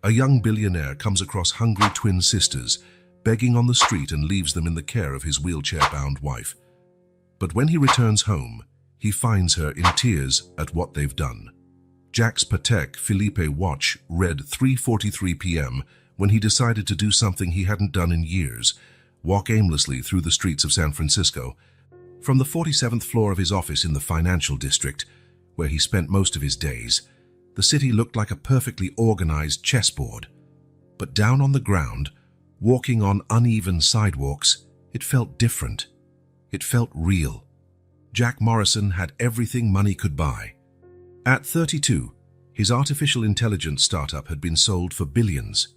A young billionaire comes across hungry twin sisters, begging on the street, and leaves them in the care of his wheelchair-bound wife. But when he returns home, he finds her in tears at what they've done. Jack's Patek Philippe watch read 3:43 p.m. when he decided to do something he hadn't done in years: walk aimlessly through the streets of San Francisco. From the 47th floor of his office in the financial district, where he spent most of his days, the city looked like a perfectly organized chessboard. But down on the ground, walking on uneven sidewalks, it felt different. It felt real. Jack Morrison had everything money could buy. At 32, his artificial intelligence startup had been sold for billions,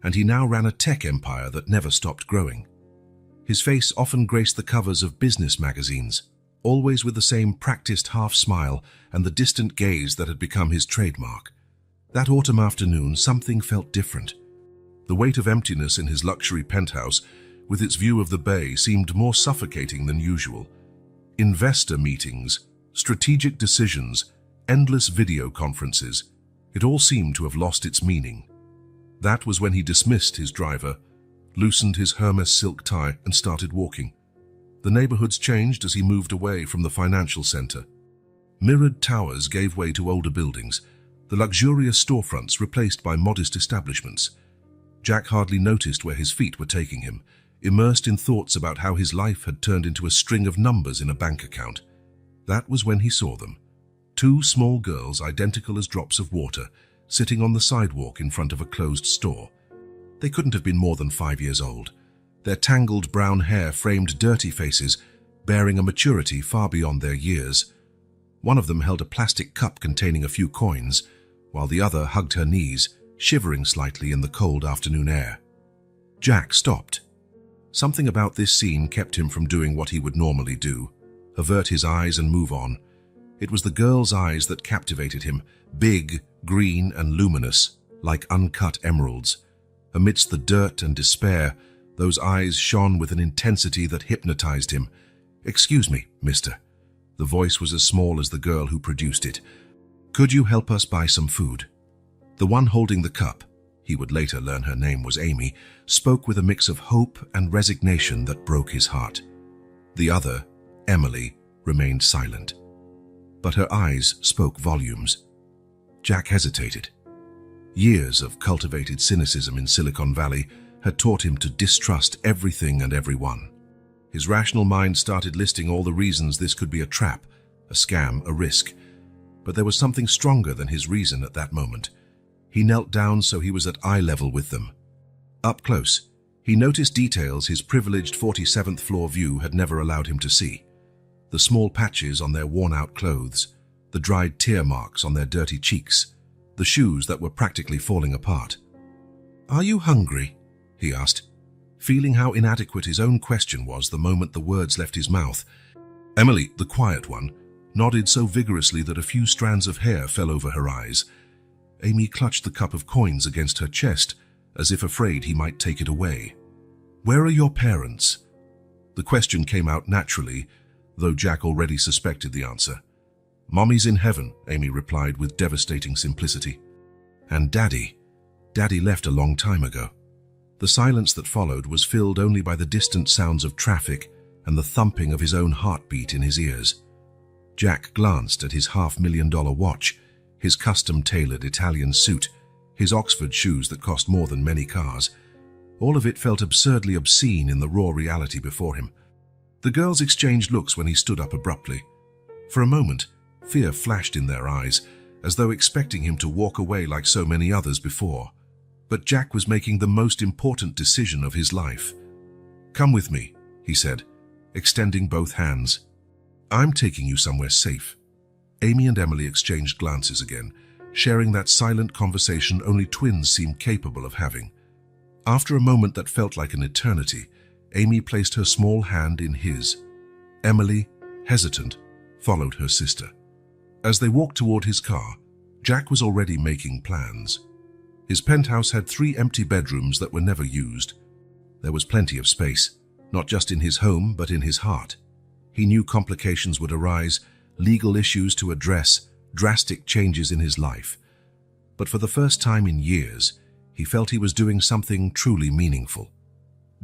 and he now ran a tech empire that never stopped growing. His face often graced the covers of business magazines, always with the same practiced half smile and the distant gaze that had become his trademark. That autumn afternoon, something felt different. The weight of emptiness in his luxury penthouse, with its view of the bay, seemed more suffocating than usual. Investor meetings, strategic decisions, endless video conferences, it all seemed to have lost its meaning. That was when he dismissed his driver, loosened his Hermes silk tie, and started walking. The neighborhoods changed as he moved away from the financial center. Mirrored towers gave way to older buildings, the luxurious storefronts replaced by modest establishments. Jack hardly noticed where his feet were taking him, immersed in thoughts about how his life had turned into a string of numbers in a bank account. That was when he saw them. Two small girls, identical as drops of water, sitting on the sidewalk in front of a closed store. They couldn't have been more than 5 years old. Their tangled brown hair framed dirty faces, bearing a maturity far beyond their years. One of them held a plastic cup containing a few coins, while the other hugged her knees, shivering slightly in the cold afternoon air. Jack stopped. Something about this scene kept him from doing what he would normally do: avert his eyes and move on. It was the girls' eyes that captivated him, big, green, and luminous, like uncut emeralds. Amidst the dirt and despair, those eyes shone with an intensity that hypnotized him. "Excuse me, mister." The voice was as small as the girl who produced it. "Could you help us buy some food?" The one holding the cup, he would later learn her name was Amy, spoke with a mix of hope and resignation that broke his heart. The other, Emily, remained silent. But her eyes spoke volumes. Jack hesitated. Years of cultivated cynicism in Silicon Valley had taught him to distrust everything and everyone. His rational mind started listing all the reasons this could be a trap, a scam, a risk. But there was something stronger than his reason at that moment. He knelt down so he was at eye level with them. Up close, he noticed details his privileged 47th floor view had never allowed him to see. The small patches on their worn-out clothes, the dried tear marks on their dirty cheeks, the shoes that were practically falling apart. "Are you hungry?" he asked, feeling how inadequate his own question was the moment the words left his mouth. Emily, the quiet one, nodded so vigorously that a few strands of hair fell over her eyes. Amy clutched the cup of coins against her chest, as if afraid he might take it away. "Where are your parents?" The question came out naturally, though Jack already suspected the answer. "Mommy's in heaven," Amy replied with devastating simplicity. "And Daddy left a long time ago." The silence that followed was filled only by the distant sounds of traffic and the thumping of his own heartbeat in his ears. Jack glanced at his $500,000 watch, his custom-tailored Italian suit, his Oxford shoes that cost more than many cars. All of it felt absurdly obscene in the raw reality before him. The girls exchanged looks when he stood up abruptly. For a moment, fear flashed in their eyes, as though expecting him to walk away like so many others before. But Jack was making the most important decision of his life. "Come with me," he said, extending both hands. "I'm taking you somewhere safe." Amy and Emily exchanged glances again, sharing that silent conversation only twins seem capable of having. After a moment that felt like an eternity, Amy placed her small hand in his. Emily, hesitant, followed her sister. As they walked toward his car, Jack was already making plans. His penthouse had 3 empty bedrooms that were never used. There was plenty of space, not just in his home, but in his heart. He knew complications would arise, legal issues to address, drastic changes in his life. But for the first time in years, He felt he was doing something truly meaningful.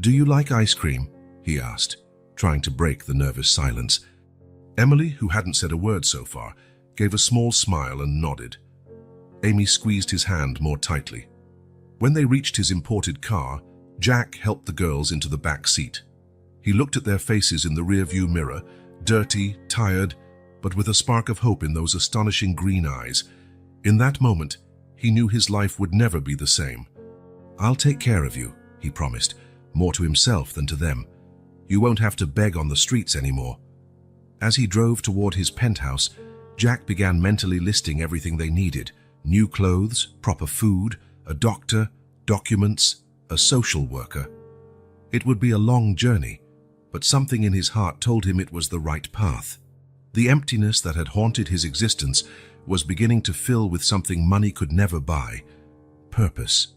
"Do you like ice cream?" he asked, trying to break the nervous silence. Emily, who hadn't said a word so far, gave a small smile and nodded. Amy squeezed his hand more tightly. When they reached his imported car, Jack helped the girls into the back seat. He looked at their faces in the rearview mirror, dirty, tired, but with a spark of hope in those astonishing green eyes. In that moment, he knew his life would never be the same. "I'll take care of you," he promised, more to himself than to them. "You won't have to beg on the streets anymore." As he drove toward his penthouse, Jack began mentally listing everything they needed: new clothes, proper food, a doctor, documents, a social worker. It would be a long journey, but something in his heart told him it was the right path. The emptiness that had haunted his existence was beginning to fill with something money could never buy: purpose.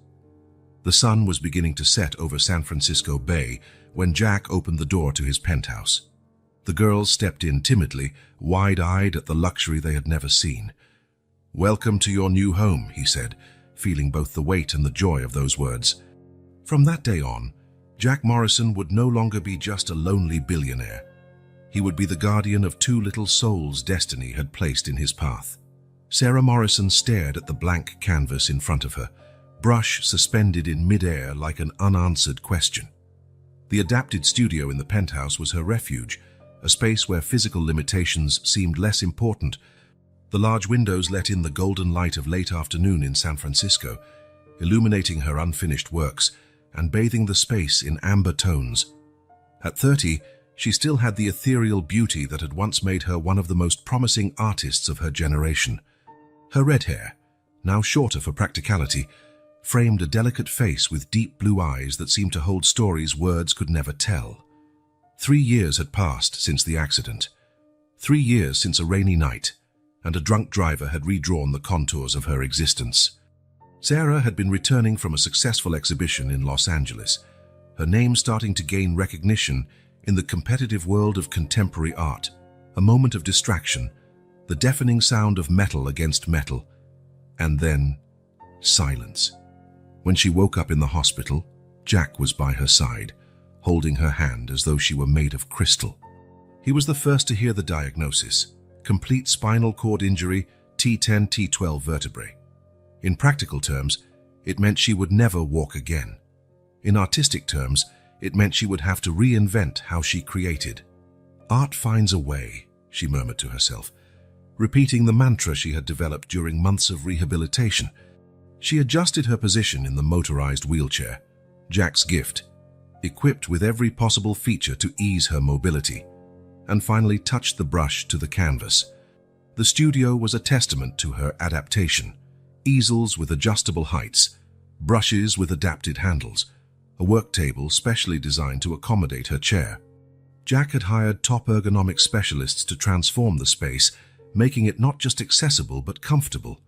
The sun was beginning to set over San Francisco Bay when Jack opened the door to his penthouse. The girls stepped in timidly, wide-eyed at the luxury they had never seen. "Welcome to your new home," he said, feeling both the weight and the joy of those words. From that day on, Jack Morrison would no longer be just a lonely billionaire. He would be the guardian of two little souls destiny had placed in his path. Sarah Morrison stared at the blank canvas in front of her, brush suspended in mid-air like an unanswered question. The adapted studio in the penthouse was her refuge, a space where physical limitations seemed less important. The large windows let in the golden light of late afternoon in San Francisco, illuminating her unfinished works and bathing the space in amber tones. At 30, she still had the ethereal beauty that had once made her one of the most promising artists of her generation. Her red hair, now shorter for practicality, framed a delicate face with deep blue eyes that seemed to hold stories words could never tell. 3 years had passed since the accident. 3 years since a rainy night, and a drunk driver had redrawn the contours of her existence. Sarah had been returning from a successful exhibition in Los Angeles, her name starting to gain recognition in the competitive world of contemporary art. A moment of distraction, the deafening sound of metal against metal, and then silence. When she woke up in the hospital, Jack was by her side, holding her hand as though she were made of crystal. He was the first to hear the diagnosis: complete spinal cord injury, T10, T12 vertebrae. In practical terms, it meant she would never walk again. In artistic terms, it meant she would have to reinvent how she created. "Art finds a way," she murmured to herself, repeating the mantra she had developed during months of rehabilitation. She adjusted her position in the motorized wheelchair, Jack's gift, equipped with every possible feature to ease her mobility, and finally touched the brush to the canvas. The studio was a testament to her adaptation: easels with adjustable heights, brushes with adapted handles, a work table specially designed to accommodate her chair. Jack had hired top ergonomic specialists to transform the space, making it not just accessible but comfortable.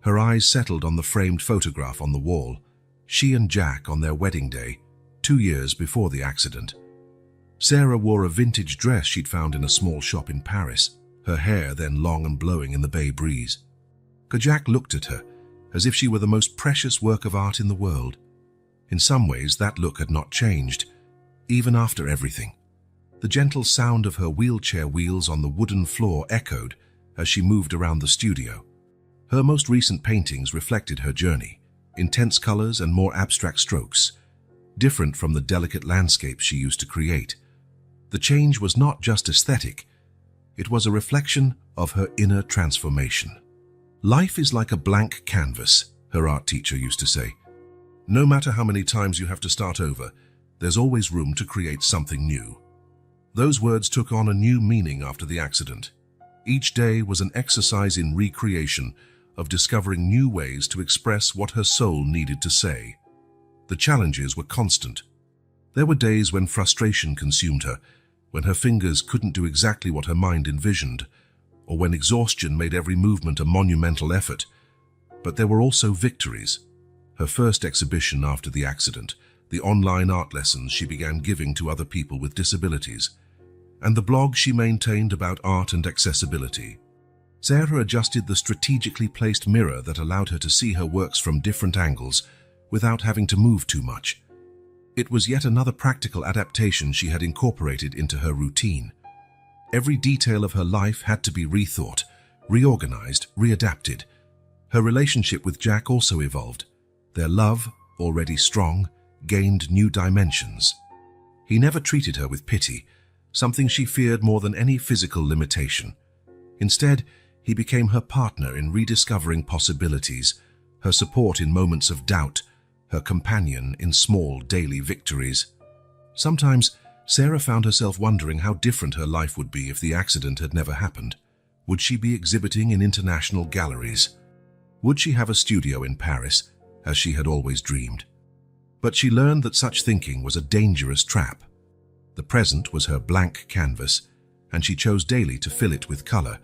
Her eyes settled on the framed photograph on the wall, she and Jack on their wedding day, 2 years before the accident. Sarah wore a vintage dress she'd found in a small shop in Paris, her hair then long and blowing in the bay breeze. Jack looked at her, as if she were the most precious work of art in the world. In some ways, that look had not changed, even after everything. The gentle sound of her wheelchair wheels on the wooden floor echoed as she moved around the studio. Her most recent paintings reflected her journey, intense colors and more abstract strokes, different from the delicate landscapes she used to create. The change was not just aesthetic, it was a reflection of her inner transformation. "Life is like a blank canvas," her art teacher used to say. "No matter how many times you have to start over, there's always room to create something new." Those words took on a new meaning after the accident. Each day was an exercise in recreation, of discovering new ways to express what her soul needed to say. The challenges were constant. There were days when frustration consumed her, when her fingers couldn't do exactly what her mind envisioned, or when exhaustion made every movement a monumental effort. But there were also victories. Her first exhibition after the accident, the online art lessons she began giving to other people with disabilities, and the blog she maintained about art and accessibility. Sarah adjusted the strategically placed mirror that allowed her to see her works from different angles, without having to move too much. It was yet another practical adaptation she had incorporated into her routine. Every detail of her life had to be rethought, reorganized, readapted. Her relationship with Jack also evolved. Their love, already strong, gained new dimensions. He never treated her with pity, something she feared more than any physical limitation. Instead, he became her partner in rediscovering possibilities, her support in moments of doubt, her companion in small daily victories. Sometimes, Sarah found herself wondering how different her life would be if the accident had never happened. Would she be exhibiting in international galleries? Would she have a studio in Paris, as she had always dreamed? But she learned that such thinking was a dangerous trap. The present was her blank canvas, and she chose daily to fill it with color,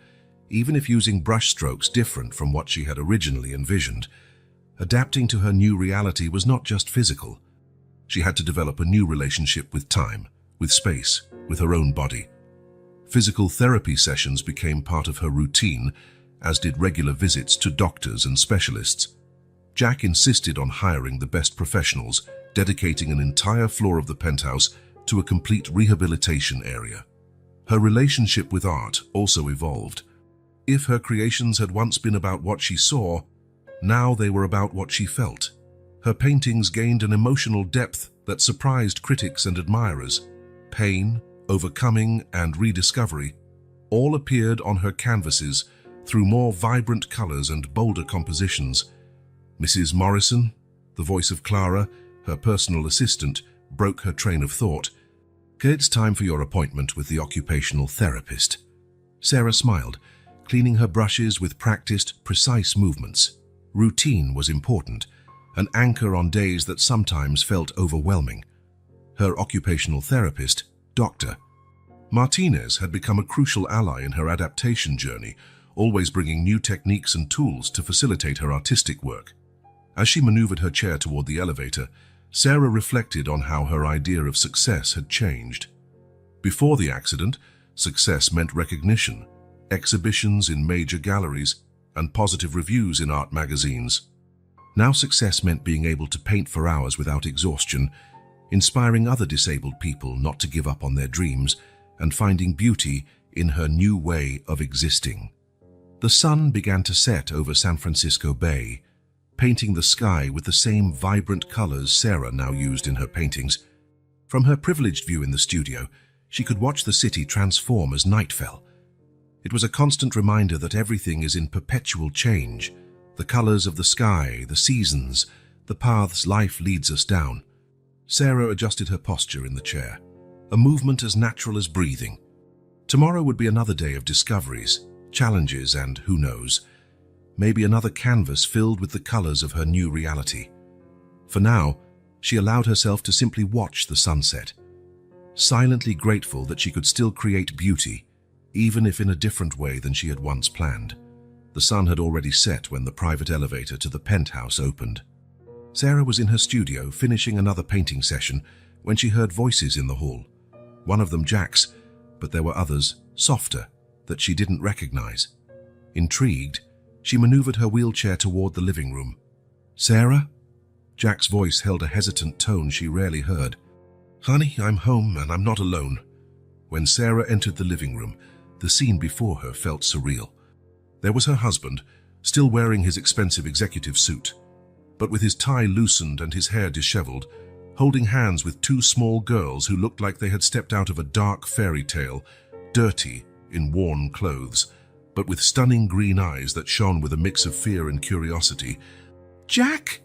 even if using brushstrokes different from what she had originally envisioned. Adapting to her new reality was not just physical. She had to develop a new relationship with time, with space, with her own body. Physical therapy sessions became part of her routine, as did regular visits to doctors and specialists. Jack insisted on hiring the best professionals, dedicating an entire floor of the penthouse to a complete rehabilitation area. Her relationship with art also evolved. If her creations had once been about what she saw, now they were about what she felt. Her paintings gained an emotional depth that surprised critics and admirers. Pain, overcoming, and rediscovery all appeared on her canvases through more vibrant colors and bolder compositions. Mrs. Morrison, the voice of Clara, her personal assistant, broke her train of thought. "It's time for your appointment with the occupational therapist." Sarah smiled, cleaning her brushes with practiced, precise movements. Routine was important, an anchor on days that sometimes felt overwhelming. Her occupational therapist, Dr. Martinez, had become a crucial ally in her adaptation journey, always bringing new techniques and tools to facilitate her artistic work. As she maneuvered her chair toward the elevator, Sarah reflected on how her idea of success had changed. Before the accident, success meant recognition, exhibitions in major galleries, and positive reviews in art magazines. Now success meant being able to paint for hours without exhaustion, inspiring other disabled people not to give up on their dreams, and finding beauty in her new way of existing. The sun began to set over San Francisco Bay, painting the sky with the same vibrant colors Sarah now used in her paintings. From her privileged view in the studio, she could watch the city transform as night fell. It was a constant reminder that everything is in perpetual change. The colors of the sky, the seasons, the paths life leads us down. Sarah adjusted her posture in the chair, a movement as natural as breathing. Tomorrow would be another day of discoveries, challenges, and, who knows, maybe another canvas filled with the colors of her new reality. For now, she allowed herself to simply watch the sunset, silently grateful that she could still create beauty, even if in a different way than she had once planned. The sun had already set when the private elevator to the penthouse opened. Sarah was in her studio finishing another painting session when she heard voices in the hall. One of them Jack's, but there were others, softer, that she didn't recognize. Intrigued, she maneuvered her wheelchair toward the living room. "Sarah?" Jack's voice held a hesitant tone she rarely heard. "Honey, I'm home and I'm not alone." When Sarah entered the living room, the scene before her felt surreal. There was her husband, still wearing his expensive executive suit, but with his tie loosened and his hair disheveled, holding hands with two small girls who looked like they had stepped out of a dark fairy tale, dirty in worn clothes, but with stunning green eyes that shone with a mix of fear and curiosity. "Jack!"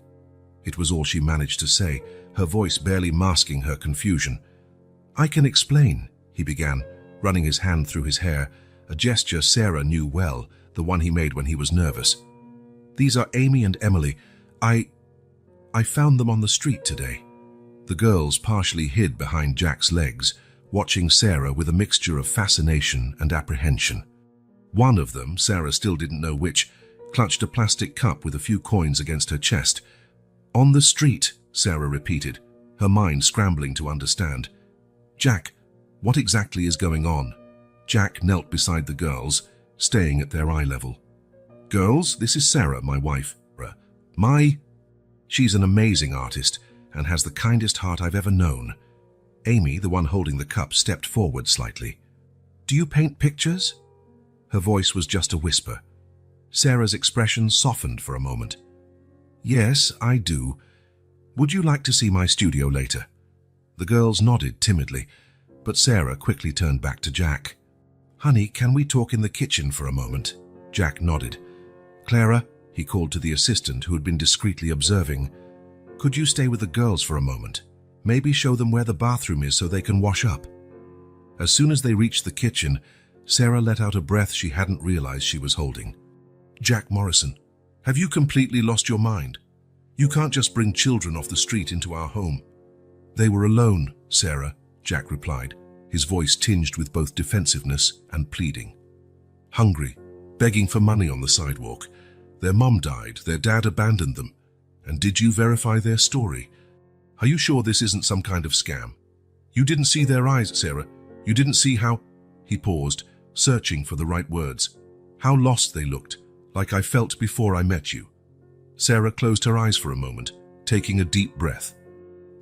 It was all she managed to say, her voice barely masking her confusion. "I can explain," he began, running his hand through his hair, a gesture Sarah knew well, the one he made when he was nervous. "These are Amy and Emily. I found them on the street today." The girls partially hid behind Jack's legs, watching Sarah with a mixture of fascination and apprehension. One of them, Sarah still didn't know which, clutched a plastic cup with a few coins against her chest. "On the street," Sarah repeated, her mind scrambling to understand. "Jack, what exactly is going on?" Jack knelt beside the girls, staying at their eye level. "Girls, this is Sarah, my wife. My..." She's an amazing artist and has the kindest heart I've ever known. Amy, the one holding the cup, stepped forward slightly. Do you paint pictures? Her voice was just a whisper. Sarah's expression softened for a moment. Yes, I do. Would you like to see my studio later? The girls nodded timidly, but Sarah quickly turned back to Jack. Honey, can we talk in the kitchen for a moment? Jack nodded. Clara, he called to the assistant who had been discreetly observing, could you stay with the girls for a moment? Maybe show them where the bathroom is so they can wash up. As soon as they reached the kitchen, Sarah let out a breath she hadn't realized she was holding. Jack Morrison, have you completely lost your mind? You can't just bring children off the street into our home. They were alone, Sarah, Jack replied, his voice tinged with both defensiveness and pleading. Hungry, begging for money on the sidewalk. Their mom died, their dad abandoned them. And did you verify their story? Are you sure this isn't some kind of scam? You didn't see their eyes, Sarah. You didn't see how... He paused, searching for the right words. How lost they looked, like I felt before I met you. Sarah closed her eyes for a moment, taking a deep breath.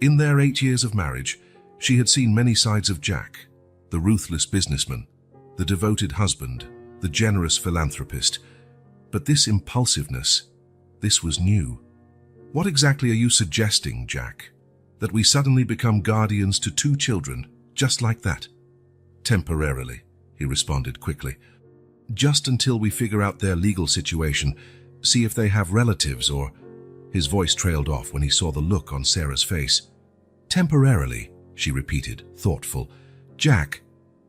In their 8 years of marriage, she had seen many sides of Jack, the ruthless businessman, the devoted husband, the generous philanthropist. But this impulsiveness, this was new. What exactly are you suggesting, Jack? That we suddenly become guardians to 2 children, just like that? Temporarily, he responded quickly. Just until we figure out their legal situation, see if they have relatives or... His voice trailed off when he saw the look on Sarah's face. Temporarily, she repeated, thoughtful. Jack,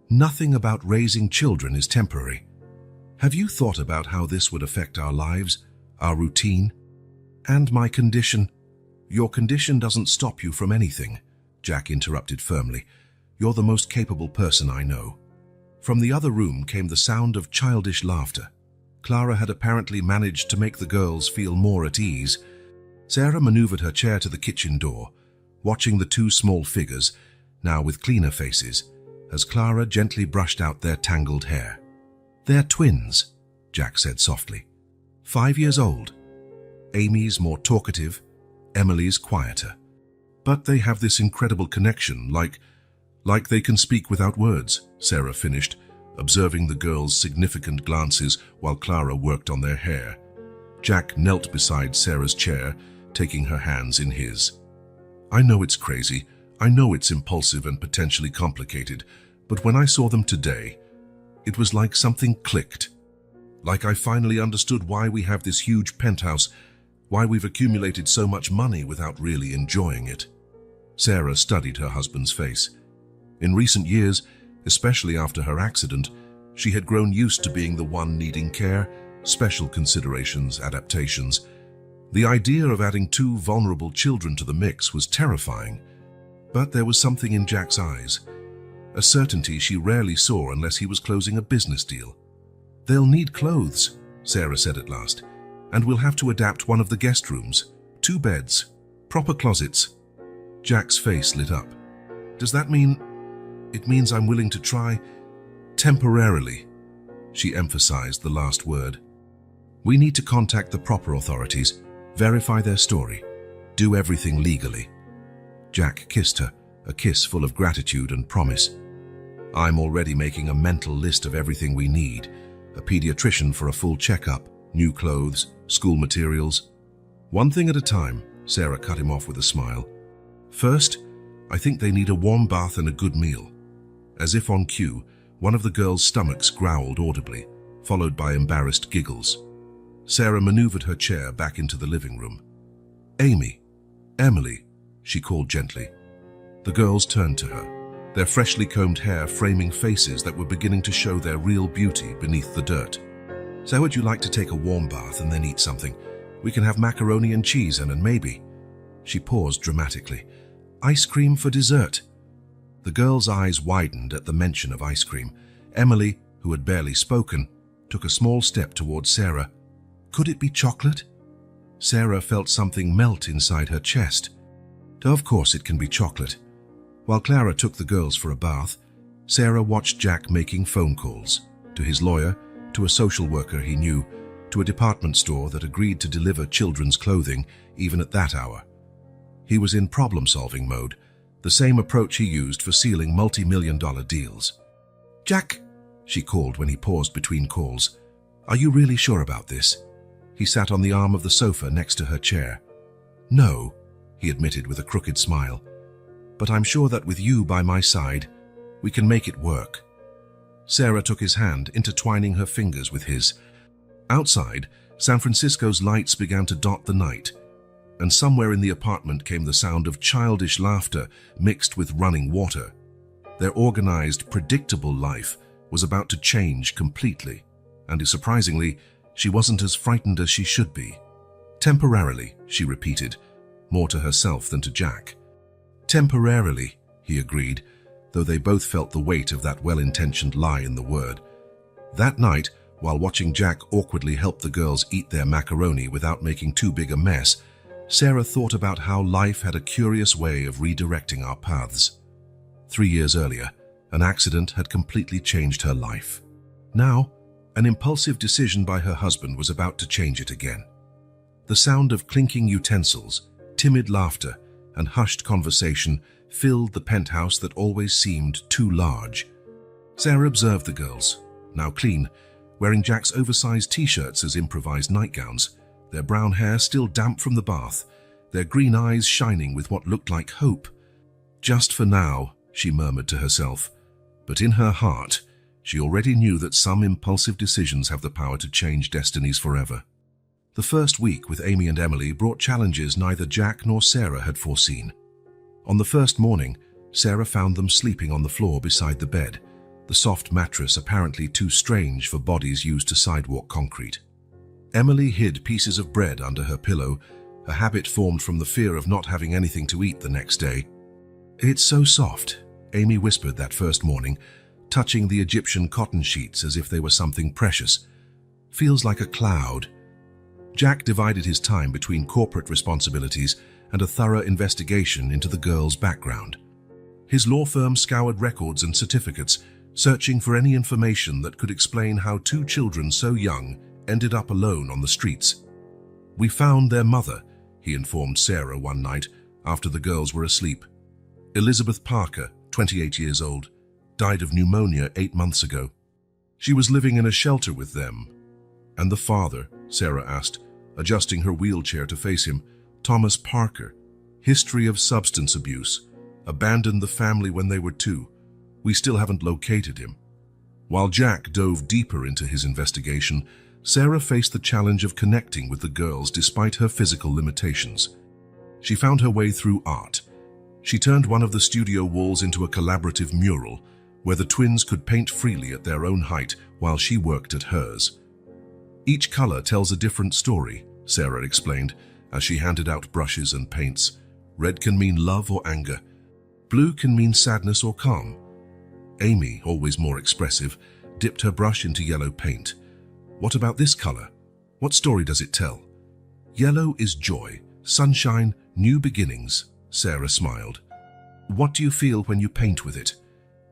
nothing about raising children is temporary. Have you thought about how this would affect our lives, our routine? And my condition? Your condition doesn't stop you from anything, Jack interrupted firmly. You're the most capable person I know. From the other room came the sound of childish laughter. Clara had apparently managed to make the girls feel more at ease. Sarah maneuvered her chair to the kitchen door, watching the 2 small figures, now with cleaner faces, as Clara gently brushed out their tangled hair. They're twins, Jack said softly. 5 years old. Amy's more talkative, Emily's quieter. But they have this incredible connection, like they can speak without words, Sarah finished, observing the girls' significant glances while Clara worked on their hair. Jack knelt beside Sarah's chair, taking her hands in his. I know it's crazy, I know it's impulsive and potentially complicated, but when I saw them today, it was like something clicked. Like I finally understood why we have this huge penthouse, why we've accumulated so much money without really enjoying it. Sarah studied her husband's face. In recent years, especially after her accident, she had grown used to being the one needing care, special considerations, adaptations. The idea of adding 2 vulnerable children to the mix was terrifying. But there was something in Jack's eyes, a certainty she rarely saw unless he was closing a business deal. They'll need clothes, Sarah said at last, and we'll have to adapt one of the guest rooms. 2 beds, proper closets. Jack's face lit up. Does that mean... It means I'm willing to try... temporarily. She emphasized the last word. We need to contact the proper authorities, verify their story, do everything legally. Jack kissed her, a kiss full of gratitude and promise. I'm already making a mental list of everything we need. A pediatrician for a full checkup, new clothes, school materials. One thing at a time, Sarah cut him off with a smile. First, I think they need a warm bath and a good meal. As if on cue, one of the girls' stomachs growled audibly, followed by embarrassed giggles. Sarah maneuvered her chair back into the living room. Amy, Emily, she called gently. The girls turned to her, their freshly combed hair framing faces that were beginning to show their real beauty beneath the dirt. So would you like to take a warm bath and then eat something? We can have macaroni and cheese and maybe... She paused dramatically. Ice cream for dessert. The girls' eyes widened at the mention of ice cream. Emily, who had barely spoken, took a small step towards Sarah. Could it be chocolate? Sarah felt something melt inside her chest. Of course it can be chocolate. While Clara took the girls for a bath, Sarah watched Jack making phone calls to his lawyer, to a social worker he knew, to a department store that agreed to deliver children's clothing even at that hour. He was in problem-solving mode, the same approach he used for sealing multi-million-dollar deals. "Jack," she called when he paused between calls, "are you really sure about this?" He sat on the arm of the sofa next to her chair. "No," he admitted with a crooked smile, "but I'm sure that with you by my side, we can make it work." Sarah took his hand, intertwining her fingers with his. Outside, San Francisco's lights began to dot the night, and somewhere in the apartment came the sound of childish laughter mixed with running water. Their organized, predictable life was about to change completely, and surprisingly, she wasn't as frightened as she should be. "Temporarily," she repeated, more to herself than to Jack. "Temporarily," he agreed, though they both felt the weight of that well-intentioned lie in the word. That night, while watching Jack awkwardly help the girls eat their macaroni without making too big a mess, Sarah thought about how life had a curious way of redirecting our paths. 3 years earlier, an accident had completely changed her life. Now, an impulsive decision by her husband was about to change it again. The sound of clinking utensils, timid laughter, and hushed conversation filled the penthouse that always seemed too large. Sarah observed the girls, now clean, wearing Jack's oversized t-shirts as improvised nightgowns, their brown hair still damp from the bath, their green eyes shining with what looked like hope. "Just for now," she murmured to herself, but in her heart, she already knew that some impulsive decisions have the power to change destinies forever. The first week with Amy and Emily brought challenges neither Jack nor Sarah had foreseen. On the first morning, Sarah found them sleeping on the floor beside the bed, the soft mattress apparently too strange for bodies used to sidewalk concrete. Emily hid pieces of bread under her pillow, a habit formed from the fear of not having anything to eat the next day. "It's so soft," Amy whispered that first morning, touching the Egyptian cotton sheets as if they were something precious. "Feels like a cloud." Jack divided his time between corporate responsibilities and a thorough investigation into the girls' background. His law firm scoured records and certificates, searching for any information that could explain how 2 children so young ended up alone on the streets. "We found their mother," he informed Sarah one night after the girls were asleep. "Elizabeth Parker, 28 years old, died of pneumonia 8 months ago. She was living in a shelter with them." "And the father?" Sarah asked, adjusting her wheelchair to face him. "Thomas Parker. History of substance abuse. Abandoned the family when they were 2. We still haven't located him." While Jack dove deeper into his investigation, Sarah faced the challenge of connecting with the girls despite her physical limitations. She found her way through art. She turned one of the studio walls into a collaborative mural, where the twins could paint freely at their own height while she worked at hers. "Each color tells a different story," Sarah explained, as she handed out brushes and paints. "Red can mean love or anger. Blue can mean sadness or calm." Amy, always more expressive, dipped her brush into yellow paint. "What about this color? What story does it tell?" "Yellow is joy, sunshine, new beginnings," Sarah smiled. "What do you feel when you paint with it?"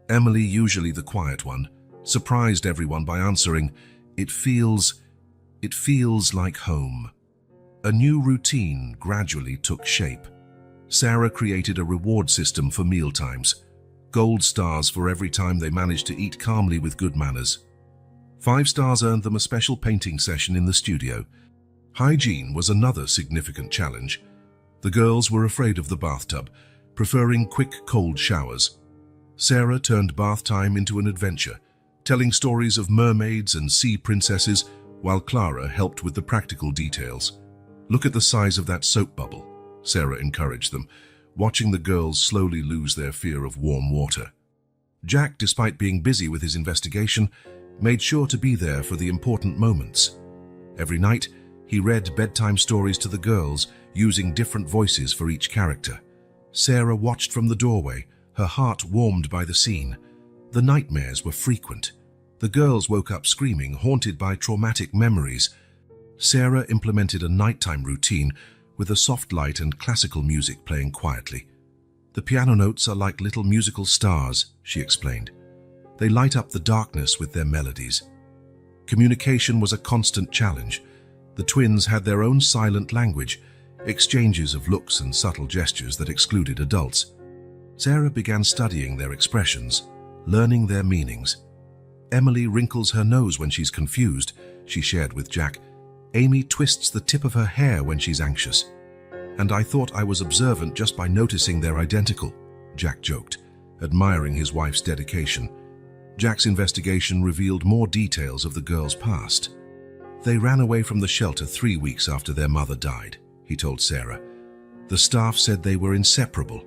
Emily, usually the quiet one, surprised everyone by answering, It feels like home." A new routine gradually took shape. Sarah created a reward system for mealtimes, gold stars for every time they managed to eat calmly with good manners. 5 stars earned them a special painting session in the studio. Hygiene was another significant challenge. The girls were afraid of the bathtub, preferring quick, cold showers. Sarah turned bath time into an adventure, telling stories of mermaids and sea princesses, while Clara helped with the practical details. "Look at the size of that soap bubble," Sarah encouraged them, watching the girls slowly lose their fear of warm water. Jack, despite being busy with his investigation, made sure to be there for the important moments. Every night, he read bedtime stories to the girls, using different voices for each character. Sarah watched from the doorway, her heart warmed by the scene. The nightmares were frequent. The girls woke up screaming, haunted by traumatic memories. Sarah implemented a nighttime routine with a soft light and classical music playing quietly. "The piano notes are like little musical stars," she explained. "They light up the darkness with their melodies." Communication was a constant challenge. The twins had their own silent language, exchanges of looks and subtle gestures that excluded adults. Sarah began studying their expressions, learning their meanings. Emily wrinkles her nose when she's confused, she shared with Jack. Amy twists the tip of her hair when she's anxious. And I thought I was observant just by noticing they're identical, Jack joked, admiring his wife's dedication. Jack's investigation revealed more details of the girls' past. They ran away from the shelter 3 weeks after their mother died, he told Sarah. The staff said they were inseparable.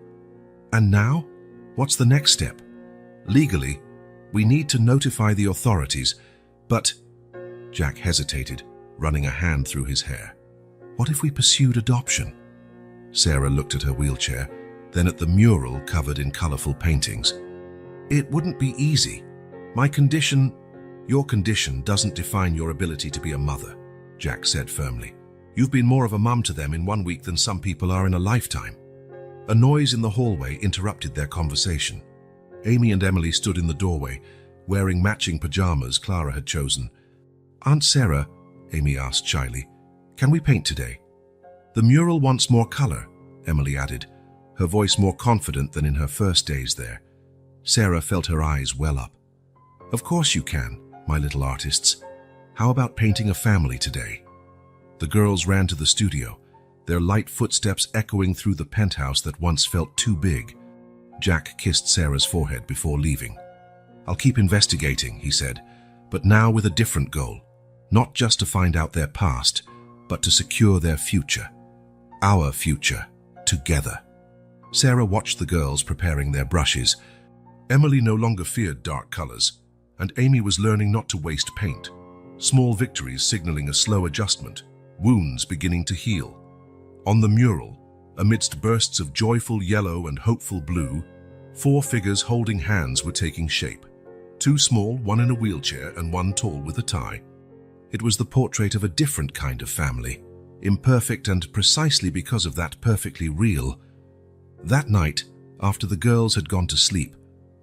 And now? What's the next step? Legally, we need to notify the authorities, but... Jack hesitated, running a hand through his hair. What if we pursued adoption? Sarah looked at her wheelchair, then at the mural covered in colorful paintings. It wouldn't be easy. Your condition doesn't define your ability to be a mother, Jack said firmly. You've been more of a mum to them in 1 week than some people are in a lifetime. A noise in the hallway interrupted their conversation. Amy and Emily stood in the doorway, wearing matching pajamas Clara had chosen. Aunt Sarah, Amy asked shyly, can we paint today? The mural wants more color, Emily added, her voice more confident than in her first days there. Sarah felt her eyes well up. Of course you can, my little artists. How about painting a family today? The girls ran to the studio, their light footsteps echoing through the penthouse that once felt too big. Jack kissed Sarah's forehead before leaving. I'll keep investigating, he said, but now with a different goal. Not just to find out their past, but to secure their future. Our future, together. Sarah watched the girls preparing their brushes. Emily no longer feared dark colors, and Amy was learning not to waste paint. Small victories signaling a slow adjustment, wounds beginning to heal. On the mural, amidst bursts of joyful yellow and hopeful blue, 4 figures holding hands were taking shape. 2 small, one in a wheelchair and 1 tall with a tie. It was the portrait of a different kind of family, imperfect and precisely because of that perfectly real. That night, after the girls had gone to sleep,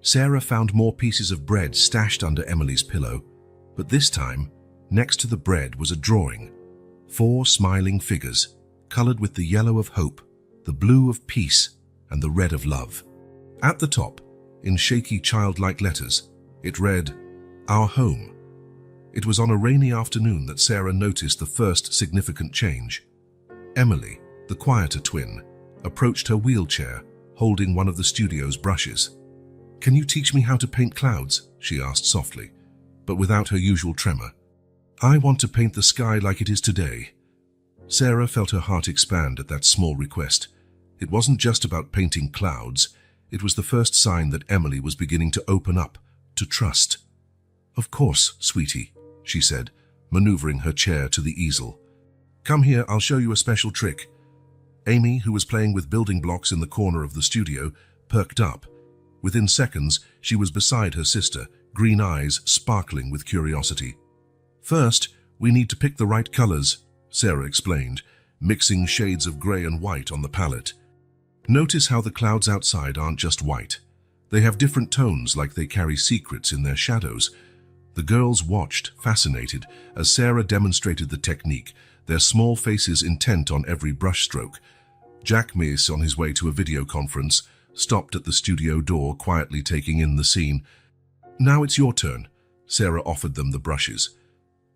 Sarah found more pieces of bread stashed under Emily's pillow, but this time, next to the bread was a drawing. 4 smiling figures, colored with the yellow of hope, the blue of peace, and the red of love. At the top, in shaky childlike letters, it read, Our Home. It was on a rainy afternoon that Sarah noticed the first significant change. Emily, the quieter twin, approached her wheelchair, holding one of the studio's brushes. Can you teach me how to paint clouds? She asked softly, but without her usual tremor. I want to paint the sky like it is today. Sarah felt her heart expand at that small request. It wasn't just about painting clouds. It was the first sign that Emily was beginning to open up, to trust. Of course, sweetie, she said, maneuvering her chair to the easel. Come here, I'll show you a special trick. Amy, who was playing with building blocks in the corner of the studio, perked up. Within seconds, she was beside her sister, green eyes sparkling with curiosity. First, we need to pick the right colors, Sarah explained, mixing shades of gray and white on the palette. Notice how the clouds outside aren't just white. They have different tones, like they carry secrets in their shadows. The girls watched, fascinated, as Sarah demonstrated the technique, their small faces intent on every brushstroke. Jack Mears, on his way to a video conference, stopped at the studio door, quietly taking in the scene. Now it's your turn, Sarah offered them the brushes.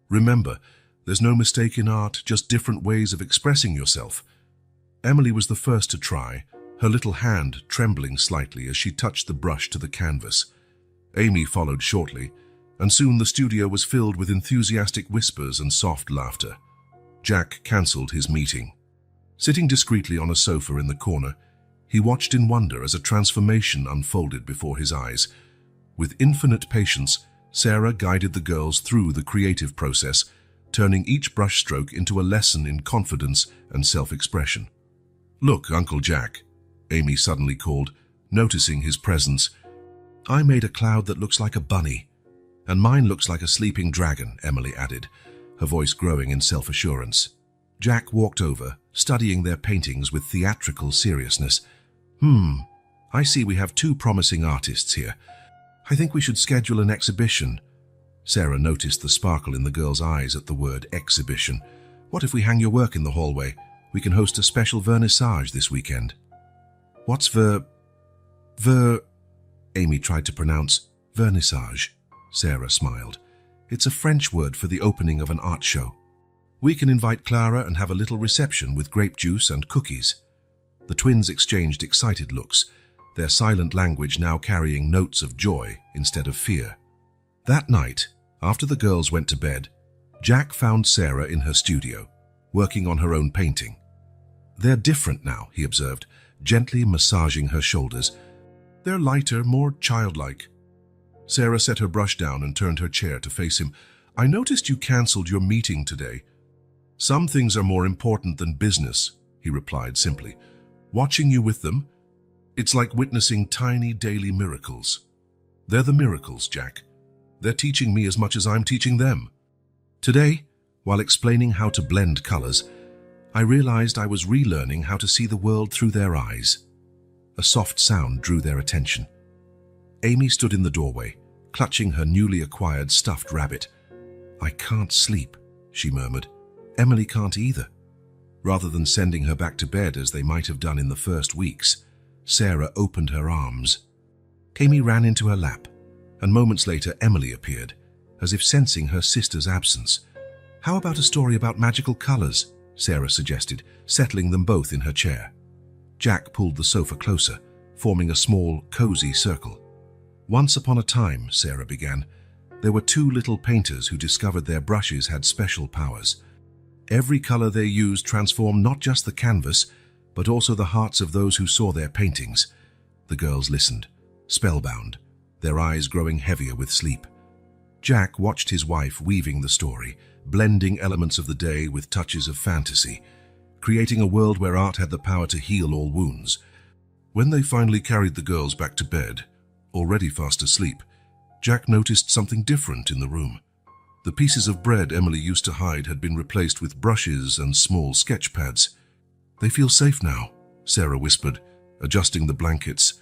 Remember, there's no mistake in art, just different ways of expressing yourself. Emily was the first to try, her little hand trembling slightly as she touched the brush to the canvas. Amy followed shortly, and soon the studio was filled with enthusiastic whispers and soft laughter. Jack cancelled his meeting. Sitting discreetly on a sofa in the corner, he watched in wonder as a transformation unfolded before his eyes. With infinite patience, Sarah guided the girls through the creative process, turning each brushstroke into a lesson in confidence and self-expression. Look, Uncle Jack, Amy suddenly called, noticing his presence. I made a cloud that looks like a bunny, and mine looks like a sleeping dragon, Emily added, her voice growing in self-assurance. Jack walked over, studying their paintings with theatrical seriousness. I see we have 2 promising artists here. I think we should schedule an exhibition. Sarah noticed the sparkle in the girl's eyes at the word exhibition. What if we hang your work in the hallway? We can host a special vernissage this weekend. What's Amy tried to pronounce vernissage. Sarah smiled. It's a French word for the opening of an art show. We can invite Clara and have a little reception with grape juice and cookies. The twins exchanged excited looks, their silent language now carrying notes of joy instead of fear. That night, after the girls went to bed, Jack found Sarah in her studio, working on her own painting. They're different now, he observed, gently massaging her shoulders. They're lighter, more childlike. Sarah set her brush down and turned her chair to face him. I noticed you cancelled your meeting today. Some things are more important than business, he replied simply. Watching you with them, it's like witnessing tiny daily miracles. They're the miracles, Jack. They're teaching me as much as I'm teaching them. Today, while explaining how to blend colors, I realized I was relearning how to see the world through their eyes. A soft sound drew their attention. Amy stood in the doorway, clutching her newly acquired stuffed rabbit. I can't sleep, she murmured. Emily can't either. Rather than sending her back to bed as they might have done in the first weeks, Sarah opened her arms. Amy ran into her lap, and moments later Emily appeared, as if sensing her sister's absence. How about a story about magical colors? Sarah suggested, settling them both in her chair. Jack pulled the sofa closer, forming a small, cozy circle. Once upon a time, Sarah began, there were two little painters who discovered their brushes had special powers. Every color they used transformed not just the canvas, but also the hearts of those who saw their paintings. The girls listened, spellbound, their eyes growing heavier with sleep. Jack watched his wife weaving the story, blending elements of the day with touches of fantasy, creating a world where art had the power to heal all wounds. When they finally carried the girls back to bed, already fast asleep, Jack noticed something different in the room. The pieces of bread Emily used to hide had been replaced with brushes and small sketch pads. They feel safe now, Sarah whispered, adjusting the blankets.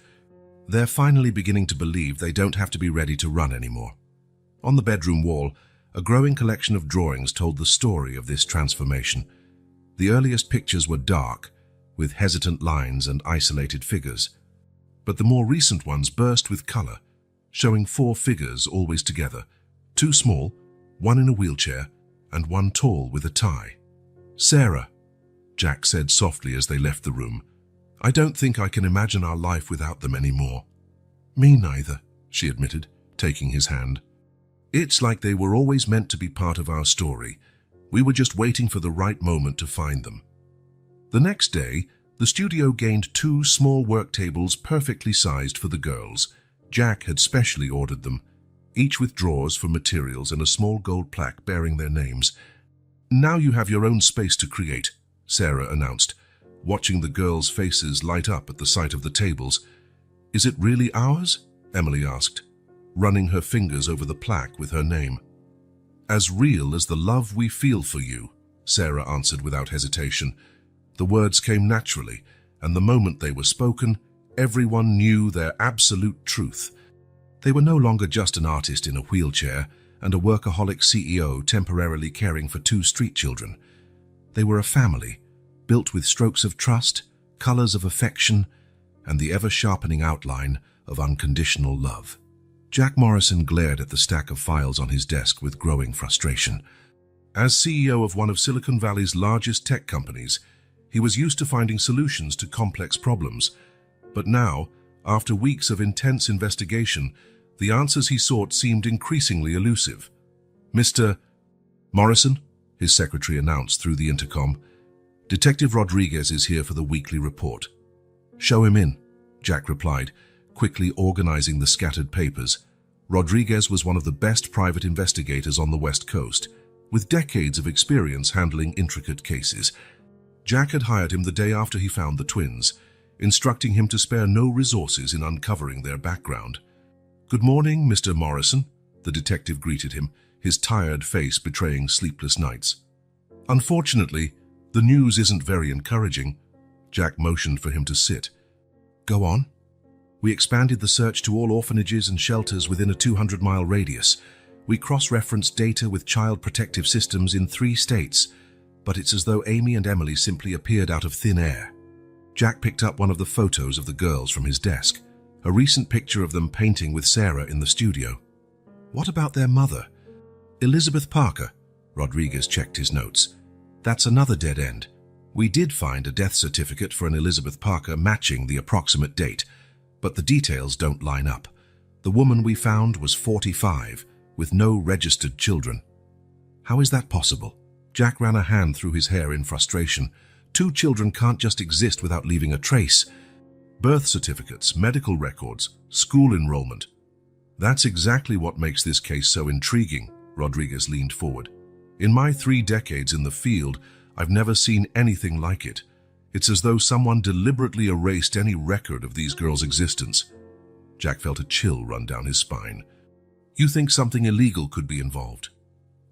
They're finally beginning to believe they don't have to be ready to run anymore. On the bedroom wall, a growing collection of drawings told the story of this transformation. The earliest pictures were dark, with hesitant lines and isolated figures. But the more recent ones burst with color, showing 4 figures always together, 2 small, one in a wheelchair, and one tall with a tie. Sarah, Jack said softly as they left the room, I don't think I can imagine our life without them anymore. Me neither, she admitted, taking his hand. It's like they were always meant to be part of our story. We were just waiting for the right moment to find them. The next day, the studio gained 2 small work tables perfectly sized for the girls. Jack had specially ordered them, each with drawers for materials and a small gold plaque bearing their names. Now you have your own space to create, Sarah announced, watching the girls' faces light up at the sight of the tables. Is it really ours? Emily asked, running her fingers over the plaque with her name. As real as the love we feel for you, Sarah answered without hesitation. The words came naturally, and the moment they were spoken, everyone knew their absolute truth. They were no longer just an artist in a wheelchair and a workaholic CEO temporarily caring for 2 street children. They were a family, built with strokes of trust, colors of affection, and the ever-sharpening outline of unconditional love. Jack Morrison glared at the stack of files on his desk with growing frustration. As CEO of one of Silicon Valley's largest tech companies, he was used to finding solutions to complex problems. But now, after weeks of intense investigation, the answers he sought seemed increasingly elusive. Mr. Morrison, his secretary announced through the intercom, Detective Rodriguez is here for the weekly report. Show him in, Jack replied, quickly organizing the scattered papers. Rodriguez was one of the best private investigators on the West Coast, with decades of experience handling intricate cases. Jack had hired him the day after he found the twins, instructing him to spare no resources in uncovering their background. Good morning, Mr. Morrison, the detective greeted him, his tired face betraying sleepless nights. Unfortunately, the news isn't very encouraging. Jack motioned for him to sit. Go on. We expanded the search to all orphanages and shelters within a 200-mile radius. We cross-referenced data with child protective systems in 3 states. but it's as though Amy and Emily simply appeared out of thin air. Jack picked up one of the photos of the girls from his desk, a recent picture of them painting with Sarah in the studio. What about their mother? Elizabeth Parker. Rodriguez checked his notes. That's another dead end. We did find a death certificate for an Elizabeth Parker matching the approximate date, but the details don't line up. The woman we found was 45, with no registered children. How is that possible? Jack ran a hand through his hair in frustration. 2 children can't just exist without leaving a trace. Birth certificates, medical records, school enrollment. That's exactly what makes this case so intriguing, Rodriguez leaned forward. In my 3 decades in the field, I've never seen anything like it. It's as though someone deliberately erased any record of these girls' existence. Jack felt a chill run down his spine. You think something illegal could be involved?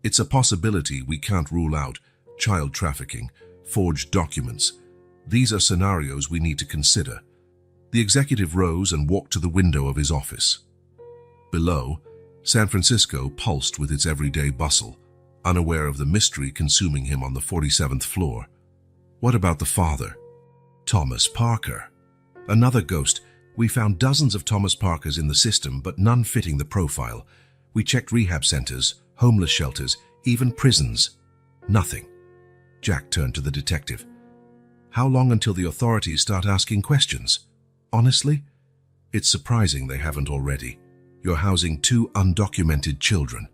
It's a possibility we can't rule out. Child trafficking, forged documents. These are scenarios we need to consider. The executive rose and walked to the window of his office. Below, San Francisco pulsed with its everyday bustle, unaware of the mystery consuming him on the 47th floor. What about the father? Thomas Parker. Another ghost. We found dozens of Thomas Parkers in the system, but none fitting the profile. We checked rehab centers, homeless shelters, even prisons. Nothing. Jack turned to the detective. How long until the authorities start asking questions? Honestly, it's surprising they haven't already. You're housing 2 undocumented children.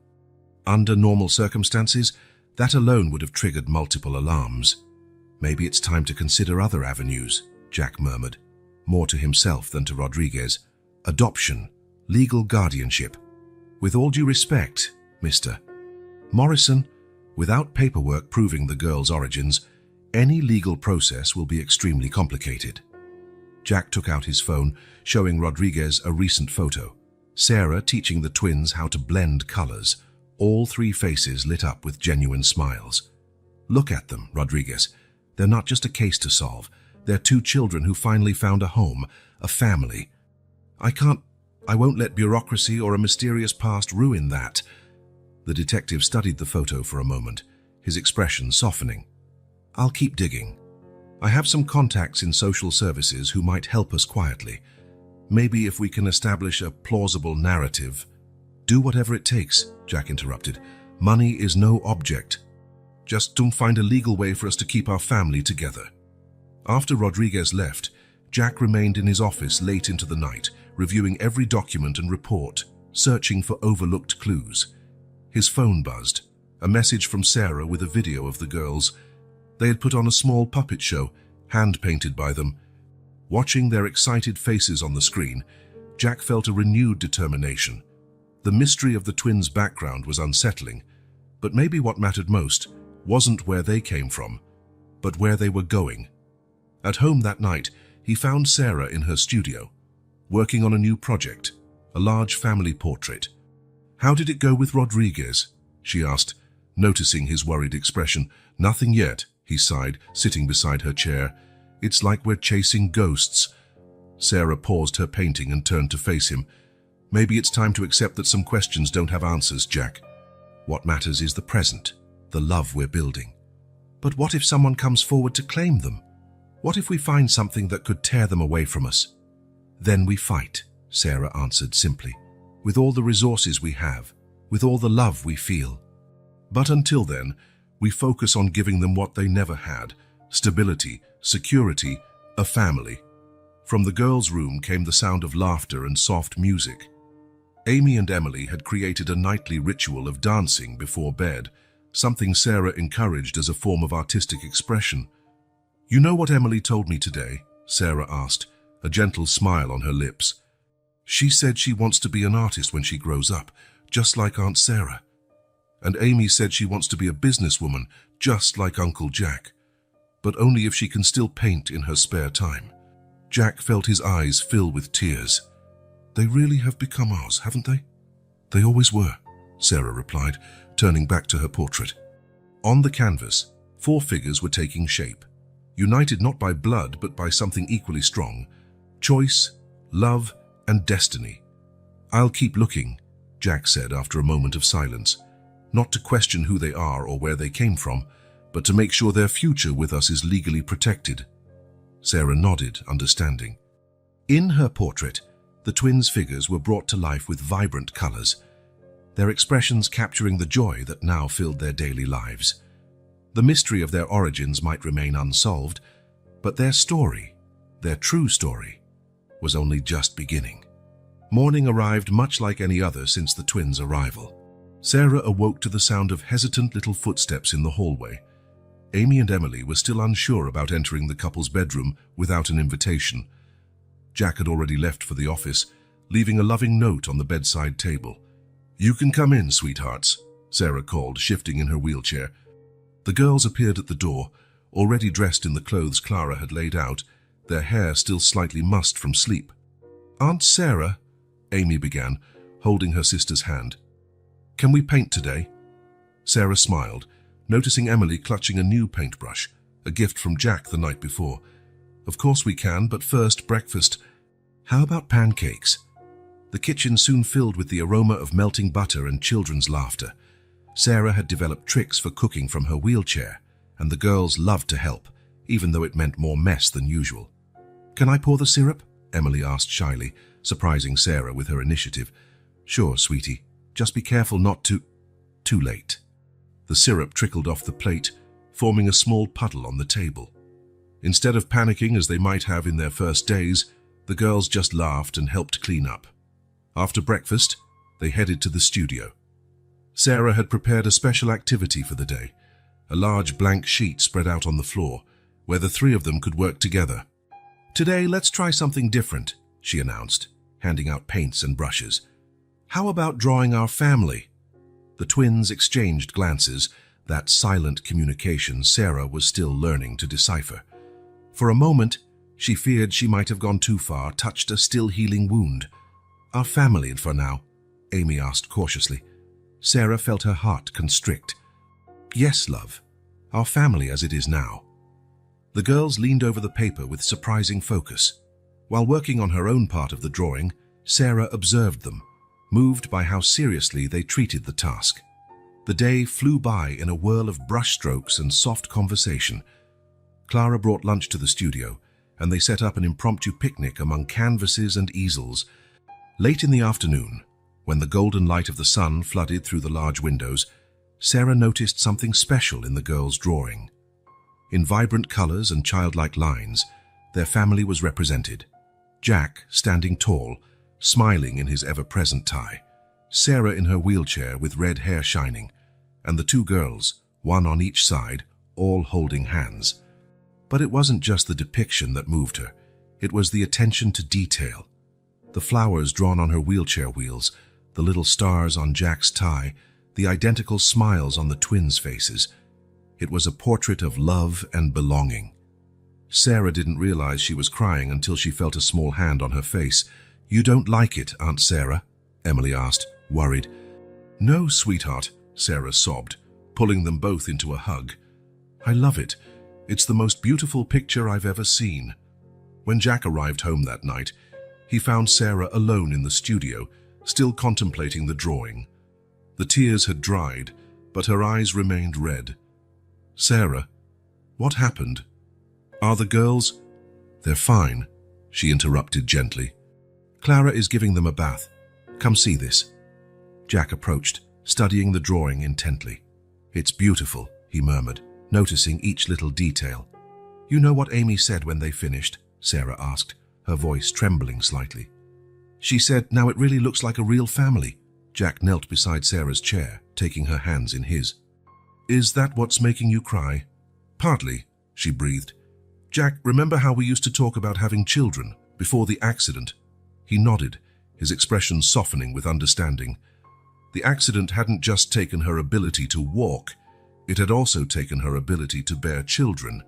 Under normal circumstances, that alone would have triggered multiple alarms. Maybe it's time to consider other avenues, Jack murmured, more to himself than to Rodriguez. Adoption, legal guardianship. With all due respect, Mr. Morrison, without paperwork proving the girl's origins, any legal process will be extremely complicated. Jack took out his phone, showing Rodriguez a recent photo. Sarah teaching the twins how to blend colors, all 3 faces lit up with genuine smiles. Look at them, Rodriguez. They're not just a case to solve. They're 2 children who finally found a home, a family. I won't let bureaucracy or a mysterious past ruin that. The detective studied the photo for a moment, his expression softening. I'll keep digging. I have some contacts in social services who might help us quietly. Maybe if we can establish a plausible narrative. Do whatever it takes, Jack interrupted. Money is no object. Just don't find a legal way for us to keep our family together. After Rodriguez left, Jack remained in his office late into the night, reviewing every document and report, searching for overlooked clues. His phone buzzed, a message from Sarah with a video of the girls. They had put on a small puppet show, hand-painted by them. Watching their excited faces on the screen, Jack felt a renewed determination. The mystery of the twins' background was unsettling, but maybe what mattered most wasn't where they came from, but where they were going. At home that night, he found Sarah in her studio, working on a new project, a large family portrait. How did it go with Rodriguez? She asked, noticing his worried expression. Nothing yet, he sighed, sitting beside her chair. It's like we're chasing ghosts. Sarah paused her painting and turned to face him. Maybe it's time to accept that some questions don't have answers, Jack. What matters is the present, the love we're building. But what if someone comes forward to claim them? What if we find something that could tear them away from us? Then we fight, Sarah answered simply, with all the resources we have, with all the love we feel. But until then, we focus on giving them what they never had, stability, security, a family. From the girls' room came the sound of laughter and soft music. Amy and Emily had created a nightly ritual of dancing before bed, something Sarah encouraged as a form of artistic expression. You know what Emily told me today? Sarah asked, a gentle smile on her lips. She said she wants to be an artist when she grows up, just like Aunt Sarah. And Amy said she wants to be a businesswoman, just like Uncle Jack. But only if she can still paint in her spare time. Jack felt his eyes fill with tears. They really have become ours, haven't they? They always were, Sarah replied, turning back to her portrait. On the canvas, 4 figures were taking shape, united not by blood but by something equally strong: choice, love, and destiny. I'll keep looking, Jack said after a moment of silence, not to question who they are or where they came from, but to make sure their future with us is legally protected. Sarah nodded, understanding. In her portrait, the twins' figures were brought to life with vibrant colors, their expressions capturing the joy that now filled their daily lives. The mystery of their origins might remain unsolved, but their story, their true story, was only just beginning. Morning arrived much like any other since the twins' arrival. Sarah awoke to the sound of hesitant little footsteps in the hallway. Amy and Emily were still unsure about entering the couple's bedroom without an invitation. Jack had already left for the office, leaving a loving note on the bedside table. "You can come in, sweethearts," Sarah called, shifting in her wheelchair. The girls appeared at the door, already dressed in the clothes Clara had laid out, their hair still slightly mussed from sleep. "Aunt Sarah," Amy began, holding her sister's hand. "Can we paint today?" Sarah smiled, noticing Emily clutching a new paintbrush, a gift from Jack the night before. "Of course we can, but first, breakfast. How about pancakes?" The kitchen soon filled with the aroma of melting butter and children's laughter. Sarah had developed tricks for cooking from her wheelchair, and the girls loved to help, even though it meant more mess than usual. "Can I pour the syrup?" Emily asked shyly, surprising Sarah with her initiative. "Sure, sweetie. Just be careful not to—" Too late. The syrup trickled off the plate, forming a small puddle on the table. Instead of panicking as they might have in their first days, the girls just laughed and helped clean up. After breakfast, they headed to the studio. Sarah had prepared a special activity for the day, a large blank sheet spread out on the floor, where the three of them could work together. "Today, let's try something different," she announced, handing out paints and brushes. "How about drawing our family?" The twins exchanged glances, that silent communication Sarah was still learning to decipher. For a moment, she feared she might have gone too far, touched a still healing wound. "Our family for now?" Amy asked cautiously. Sarah felt her heart constrict. "Yes, love. Our family as it is now." The girls leaned over the paper with surprising focus. While working on her own part of the drawing, Sarah observed them, moved by how seriously they treated the task. The day flew by in a whirl of brushstrokes and soft conversation. Clara brought lunch to the studio, and they set up an impromptu picnic among canvases and easels. Late in the afternoon, when the golden light of the sun flooded through the large windows, Sarah noticed something special in the girls' drawing. In vibrant colors and childlike lines, their family was represented. Jack, standing tall, smiling in his ever-present tie, Sarah in her wheelchair with red hair shining, and the two girls, one on each side, all holding hands. But it wasn't just the depiction that moved her, it was the attention to detail. The flowers drawn on her wheelchair wheels, the little stars on Jack's tie, the identical smiles on the twins' faces. It was a portrait of love and belonging. Sarah didn't realize she was crying until she felt a small hand on her face. "You don't like it, Aunt Sarah?" Emily asked, worried. "No, sweetheart," Sarah sobbed, pulling them both into a hug. "I love it. It's the most beautiful picture I've ever seen." When Jack arrived home that night, he found Sarah alone in the studio, still contemplating the drawing. The tears had dried, but her eyes remained red. "Sarah, what happened? Are the girls—" "They're fine," she interrupted gently. "Clara is giving them a bath. Come see this." Jack approached, studying the drawing intently. "It's beautiful," he murmured, noticing each little detail. "You know what Amy said when they finished?" Sarah asked, her voice trembling slightly. "She said, 'Now it really looks like a real family.'" Jack knelt beside Sarah's chair, taking her hands in his. "Is that what's making you cry?" "Partly," she breathed. "Jack, remember how we used to talk about having children before the accident?" He nodded, his expression softening with understanding. The accident hadn't just taken her ability to walk, it had also taken her ability to bear children.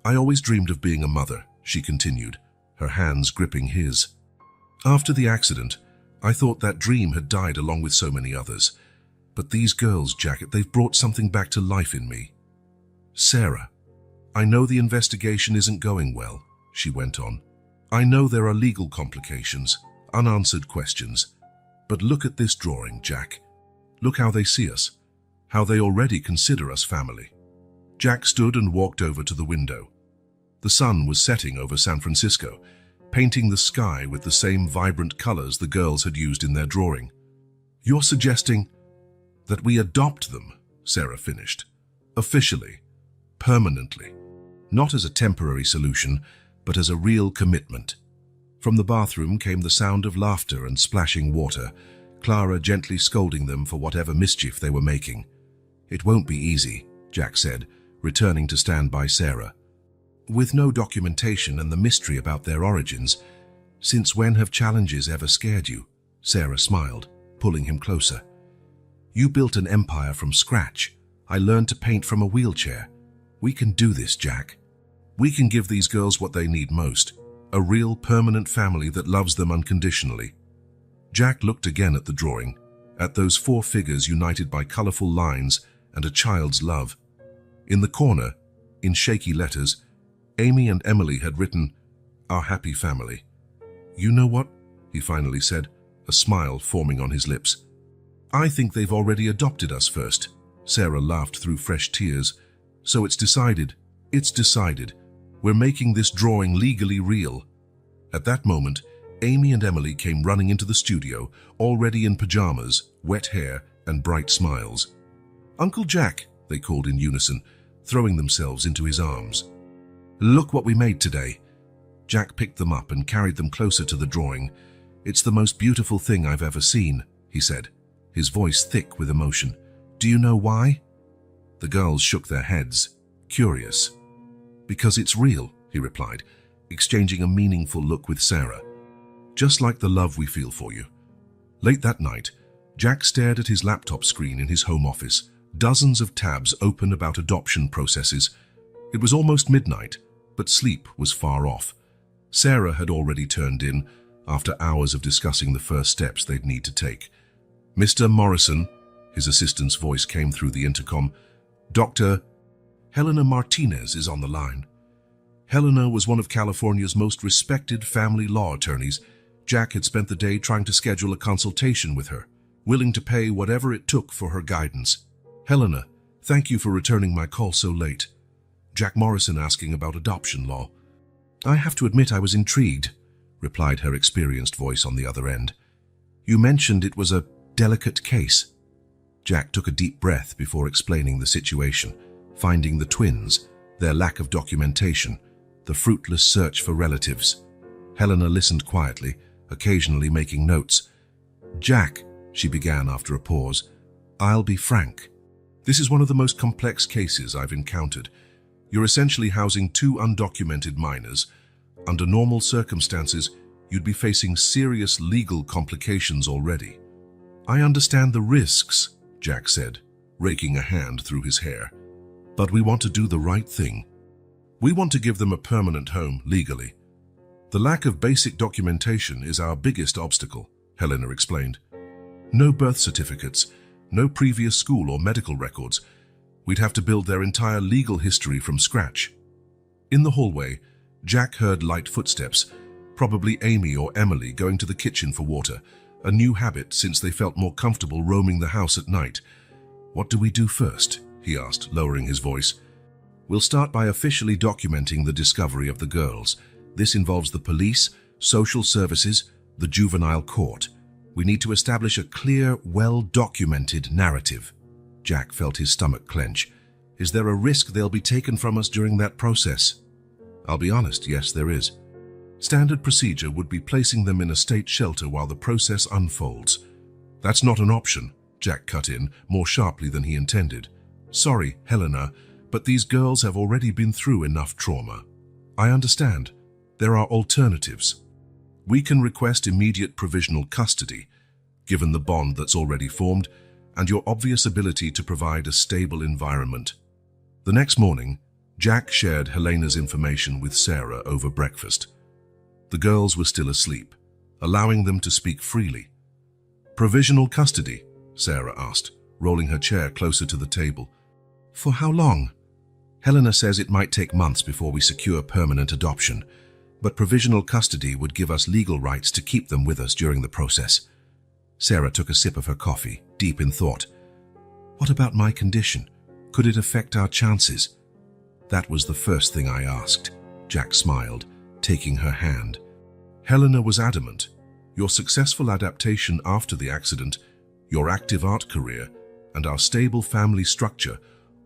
"I always dreamed of being a mother," she continued, her hands gripping his. "After the accident, I thought that dream had died along with so many others. But these girls, Jack, they've brought something back to life in me." "Sarah, I know the investigation isn't going well," she went on. "I know there are legal complications, unanswered questions. But look at this drawing, Jack. Look how they see us, how they already consider us family." Jack stood and walked over to the window. The sun was setting over San Francisco, painting the sky with the same vibrant colors the girls had used in their drawing. "You're suggesting that we adopt them," Sarah finished. "Officially, permanently. Not as a temporary solution, but as a real commitment." From the bathroom came the sound of laughter and splashing water, Clara gently scolding them for whatever mischief they were making. "It won't be easy," Jack said, returning to stand by Sarah. "With no documentation and the mystery about their origins, since when have challenges ever scared you?" Sarah smiled, pulling him closer. "You built an empire from scratch. I learned to paint from a wheelchair. We can do this, Jack. We can give these girls what they need most, a real permanent family that loves them unconditionally." Jack looked again at the drawing, at those 4 figures united by colorful lines and a child's love. In the corner, in shaky letters, Amy and Emily had written, "Our happy family." "You know what?" he finally said, a smile forming on his lips. "I think they've already adopted us first." Sarah laughed through fresh tears. "So it's decided. It's decided. We're making this drawing legally real." At that moment, Amy and Emily came running into the studio, already in pajamas, wet hair, and bright smiles. "Uncle Jack," they called in unison, throwing themselves into his arms. "Look what we made today." Jack picked them up and carried them closer to the drawing. "It's the most beautiful thing I've ever seen," he said, his voice thick with emotion. "Do you know why?" The girls shook their heads, curious. "Because it's real," he replied, exchanging a meaningful look with Sarah. "Just like the love we feel for you." Late that night, Jack stared at his laptop screen in his home office, dozens of tabs open about adoption processes. It was almost midnight, but sleep was far off. Sarah had already turned in, after hours of discussing the first steps they'd need to take. "Mr. Morrison," his assistant's voice came through the intercom. "Dr. Helena Martinez is on the line." Helena was one of California's most respected family law attorneys. Jack had spent the day trying to schedule a consultation with her, willing to pay whatever it took for her guidance. "Helena, thank you for returning my call so late." Jack Morrison asking about adoption law. "I have to admit I was intrigued," replied her experienced voice on the other end. "You mentioned it was a delicate case." Jack took a deep breath before explaining the situation, finding the twins, their lack of documentation, the fruitless search for relatives. Helena listened quietly, occasionally making notes. "Jack," she began after a pause, "I'll be frank. This is one of the most complex cases I've encountered. You're essentially housing 2 undocumented minors. Under normal circumstances, you'd be facing serious legal complications already." "I understand the risks," Jack said, raking a hand through his hair. "But we want to do the right thing. We want to give them a permanent home legally. The lack of basic documentation is our biggest obstacle," Helena explained. "No birth certificates, no previous school or medical records. We'd have to build their entire legal history from scratch." In the hallway, Jack heard light footsteps, probably Amy or Emily going to the kitchen for water, a new habit since they felt more comfortable roaming the house at night. "What do we do first?" he asked, lowering his voice. "We'll start by officially documenting the discovery of the girls. This involves the police, social services, the juvenile court. We need to establish a clear, well-documented narrative." Jack felt his stomach clench. "Is there a risk they'll be taken from us during that process?" "I'll be honest, yes, there is. Standard procedure would be placing them in a state shelter while the process unfolds." "That's not an option," Jack cut in, more sharply than he intended. "Sorry, Helena, but these girls have already been through enough trauma." "I understand. There are alternatives. We can request immediate provisional custody, given the bond that's already formed, and your obvious ability to provide a stable environment." The next morning, Jack shared Helena's information with Sarah over breakfast. The girls were still asleep, allowing them to speak freely. "Provisional custody?" Sarah asked, rolling her chair closer to the table. "For how long?" "Helena says it might take months before we secure permanent adoption, but provisional custody would give us legal rights to keep them with us during the process." Sarah took a sip of her coffee, deep in thought. "What about my condition? Could it affect our chances?" That was the first thing I asked, Jack smiled, taking her hand. Helena was adamant. Your successful adaptation after the accident, your active art career, and our stable family structure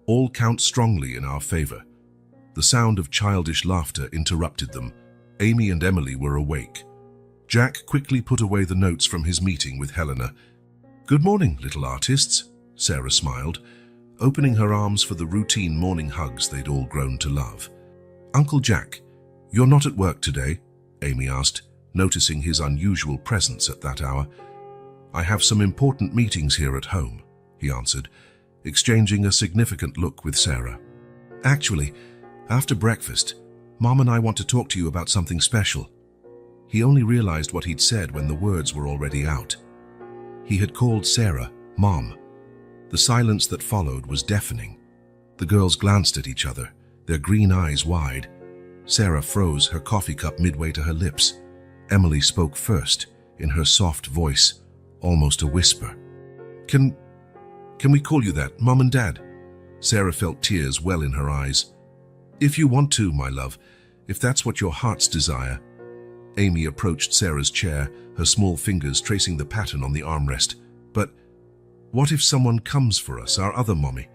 all count strongly in our favor. The sound of childish laughter interrupted them. Amy and Emily were awake. Jack quickly put away the notes from his meeting with Helena. "Good morning, little artists," Sarah smiled, opening her arms for the routine morning hugs they'd all grown to love. "Uncle Jack, you're not at work today?" Amy asked, noticing his unusual presence at that hour. "I have some important meetings here at home," he answered, exchanging a significant look with Sarah. "Actually, after breakfast, Mom and I want to talk to you about something special." He only realized what he'd said when the words were already out. He had called Sarah Mom. The silence that followed was deafening. The girls glanced at each other, their green eyes wide. Sarah froze, her coffee cup midway to her lips. Emily spoke first, in her soft voice, almost a whisper. Can we call you that, Mom and Dad?" Sarah felt tears well in her eyes. "If you want to, my love, if that's what your hearts desire." Amy approached Sarah's chair, her small fingers tracing the pattern on the armrest. "But what if someone comes for us, our other mommy?"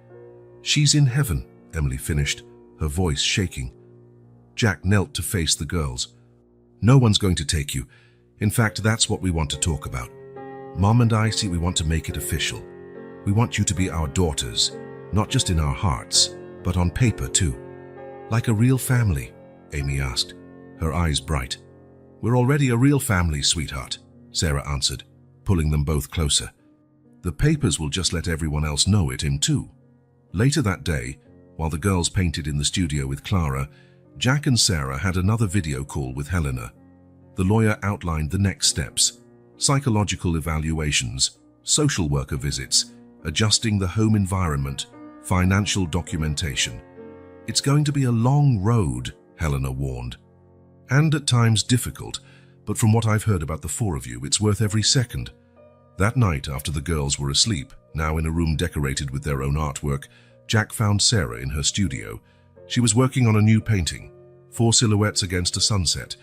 "She's in heaven," Emily finished, her voice shaking. Jack knelt to face the girls. "No one's going to take you. In fact, that's what we want to talk about. Mom and I we want to make it official. We want you to be our daughters, not just in our hearts, but on paper too." "Like a real family?" Amy asked, her eyes bright. "We're already a real family, sweetheart," Sarah answered, pulling them both closer. "The papers will just let everyone else know it, him too." Later that day, while the girls painted in the studio with Clara, Jack and Sarah had another video call with Helena. The lawyer outlined the next steps: psychological evaluations, social worker visits, adjusting the home environment, financial documentation. "It's going to be a long road," Helena warned. "And at times difficult, but from what I've heard about the four of you, it's worth every second." That night, after the girls were asleep, now in a room decorated with their own artwork, Jack found Sarah in her studio. She was working on a new painting, 4 silhouettes against a sunset,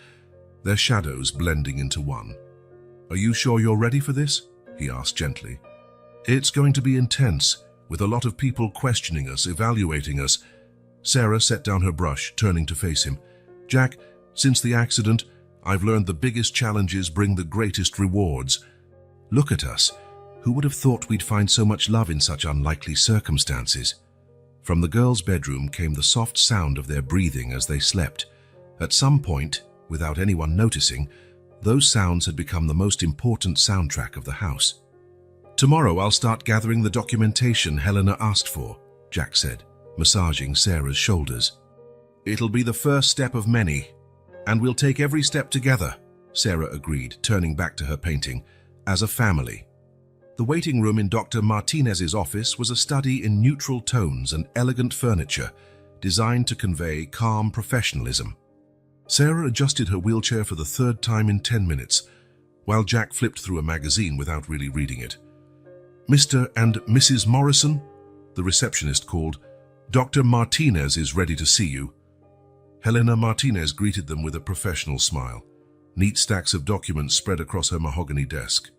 their shadows blending into one. "Are you sure you're ready for this?" he asked gently. "It's going to be intense, with a lot of people questioning us, evaluating us." Sarah set down her brush, turning to face him. "Jack, since the accident, I've learned the biggest challenges bring the greatest rewards. Look at us. Who would have thought we'd find so much love in such unlikely circumstances?" From the girls' bedroom came the soft sound of their breathing as they slept. At some point, without anyone noticing, those sounds had become the most important soundtrack of the house. "Tomorrow I'll start gathering the documentation Helena asked for," Jack said, massaging Sarah's shoulders. "It'll be the first step of many, and we'll take every step together," Sarah agreed, turning back to her painting, "as a family." The waiting room in Dr. Martinez's office was a study in neutral tones and elegant furniture, designed to convey calm professionalism. Sarah adjusted her wheelchair for the third time in 10 minutes, while Jack flipped through a magazine without really reading it. "Mr. and Mrs. Morrison," the receptionist called, "Dr. Martinez is ready to see you." Helena Martinez greeted them with a professional smile. Neat stacks of documents spread across her mahogany desk.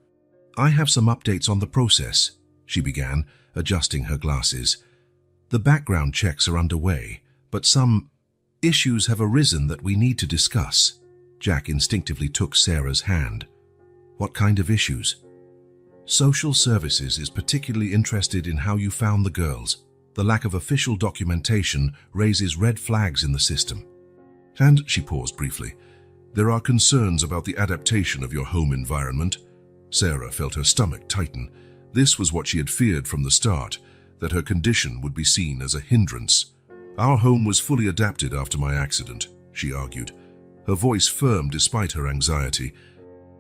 "I have some updates on the process," she began, adjusting her glasses. "The background checks are underway, but some issues have arisen that we need to discuss." Jack instinctively took Sarah's hand. "What kind of issues?" "Social Services is particularly interested in how you found the girls. The lack of official documentation raises red flags in the system. And," she paused briefly, "there are concerns about the adaptation of your home environment." Sarah felt her stomach tighten. This was what she had feared from the start, that her condition would be seen as a hindrance. "Our home was fully adapted after my accident," she argued, her voice firm despite her anxiety.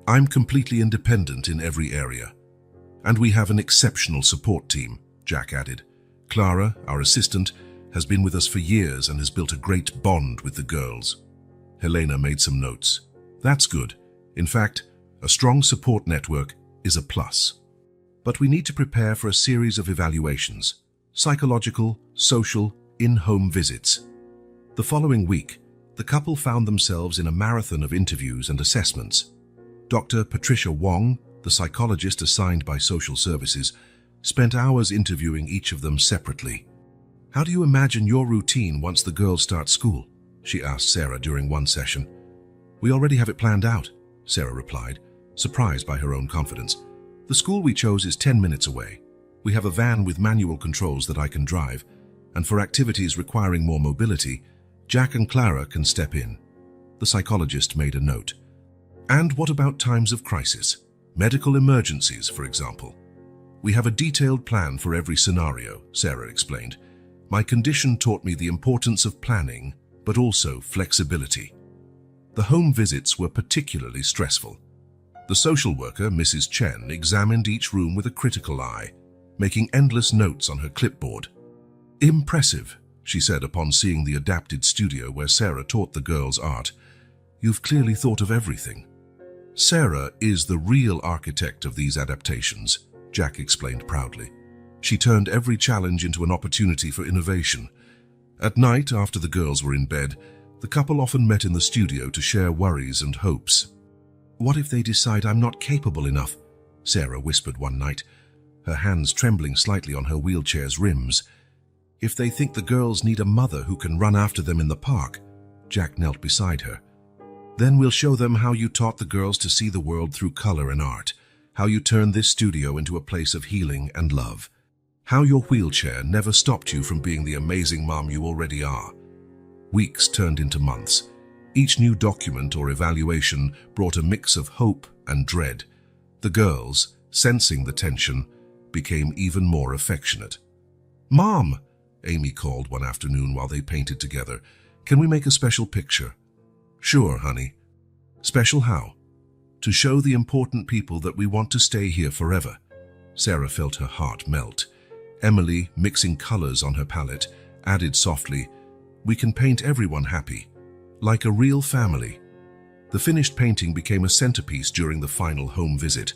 "I'm completely independent in every area. And we have an exceptional support team," Jack added. "Clara, our assistant, has been with us for years and has built a great bond with the girls." Helena made some notes. "That's good. In fact, a strong support network is a plus. But we need to prepare for a series of evaluations: psychological, social, in-home visits." The following week, the couple found themselves in a marathon of interviews and assessments. Dr. Patricia Wong, the psychologist assigned by social services, spent hours interviewing each of them separately. "How do you imagine your routine once the girls start school?" she asked Sarah during one session. "We already have it planned out," Sarah replied, surprised by her own confidence. "The school we chose is 10 minutes away. We have a van with manual controls that I can drive, and for activities requiring more mobility, Jack and Clara can step in." The psychologist made a note. "And what about times of crisis? Medical emergencies, for example?" "We have a detailed plan for every scenario," Sarah explained. "My condition taught me the importance of planning, but also flexibility." The home visits were particularly stressful. The social worker, Mrs. Chen, examined each room with a critical eye, making endless notes on her clipboard. "Impressive," she said upon seeing the adapted studio where Sarah taught the girls art. "You've clearly thought of everything." "Sarah is the real architect of these adaptations," Jack explained proudly. "She turned every challenge into an opportunity for innovation." At night, after the girls were in bed, the couple often met in the studio to share worries and hopes. "What if they decide I'm not capable enough?" Sarah whispered one night, her hands trembling slightly on her wheelchair's rims. "If they think the girls need a mother who can run after them in the park?" Jack knelt beside her. "Then we'll show them how you taught the girls to see the world through color and art, how you turned this studio into a place of healing and love, how your wheelchair never stopped you from being the amazing mom you already are." Weeks turned into months. Each new document or evaluation brought a mix of hope and dread. The girls, sensing the tension, became even more affectionate. "Mom," Amy called one afternoon while they painted together, "can we make a special picture?" "Sure, honey." "Special how?" "To show the important people that we want to stay here forever." Sarah felt her heart melt. Emily, mixing colors on her palette, added softly, "We can paint everyone happy, like a real family." The finished painting became a centerpiece during the final home visit.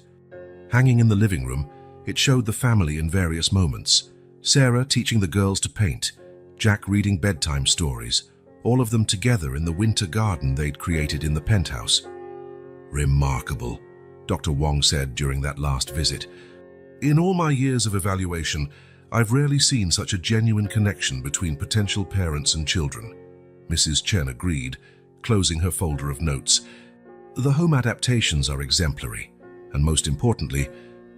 Hanging in the living room, it showed the family in various moments. Sarah teaching the girls to paint, Jack reading bedtime stories, all of them together in the winter garden they'd created in the penthouse. "Remarkable," Dr. Wong said during that last visit. "In all my years of evaluation, I've rarely seen such a genuine connection between potential parents and children." Mrs. Chen agreed, closing her folder of notes. "The home adaptations are exemplary, and most importantly,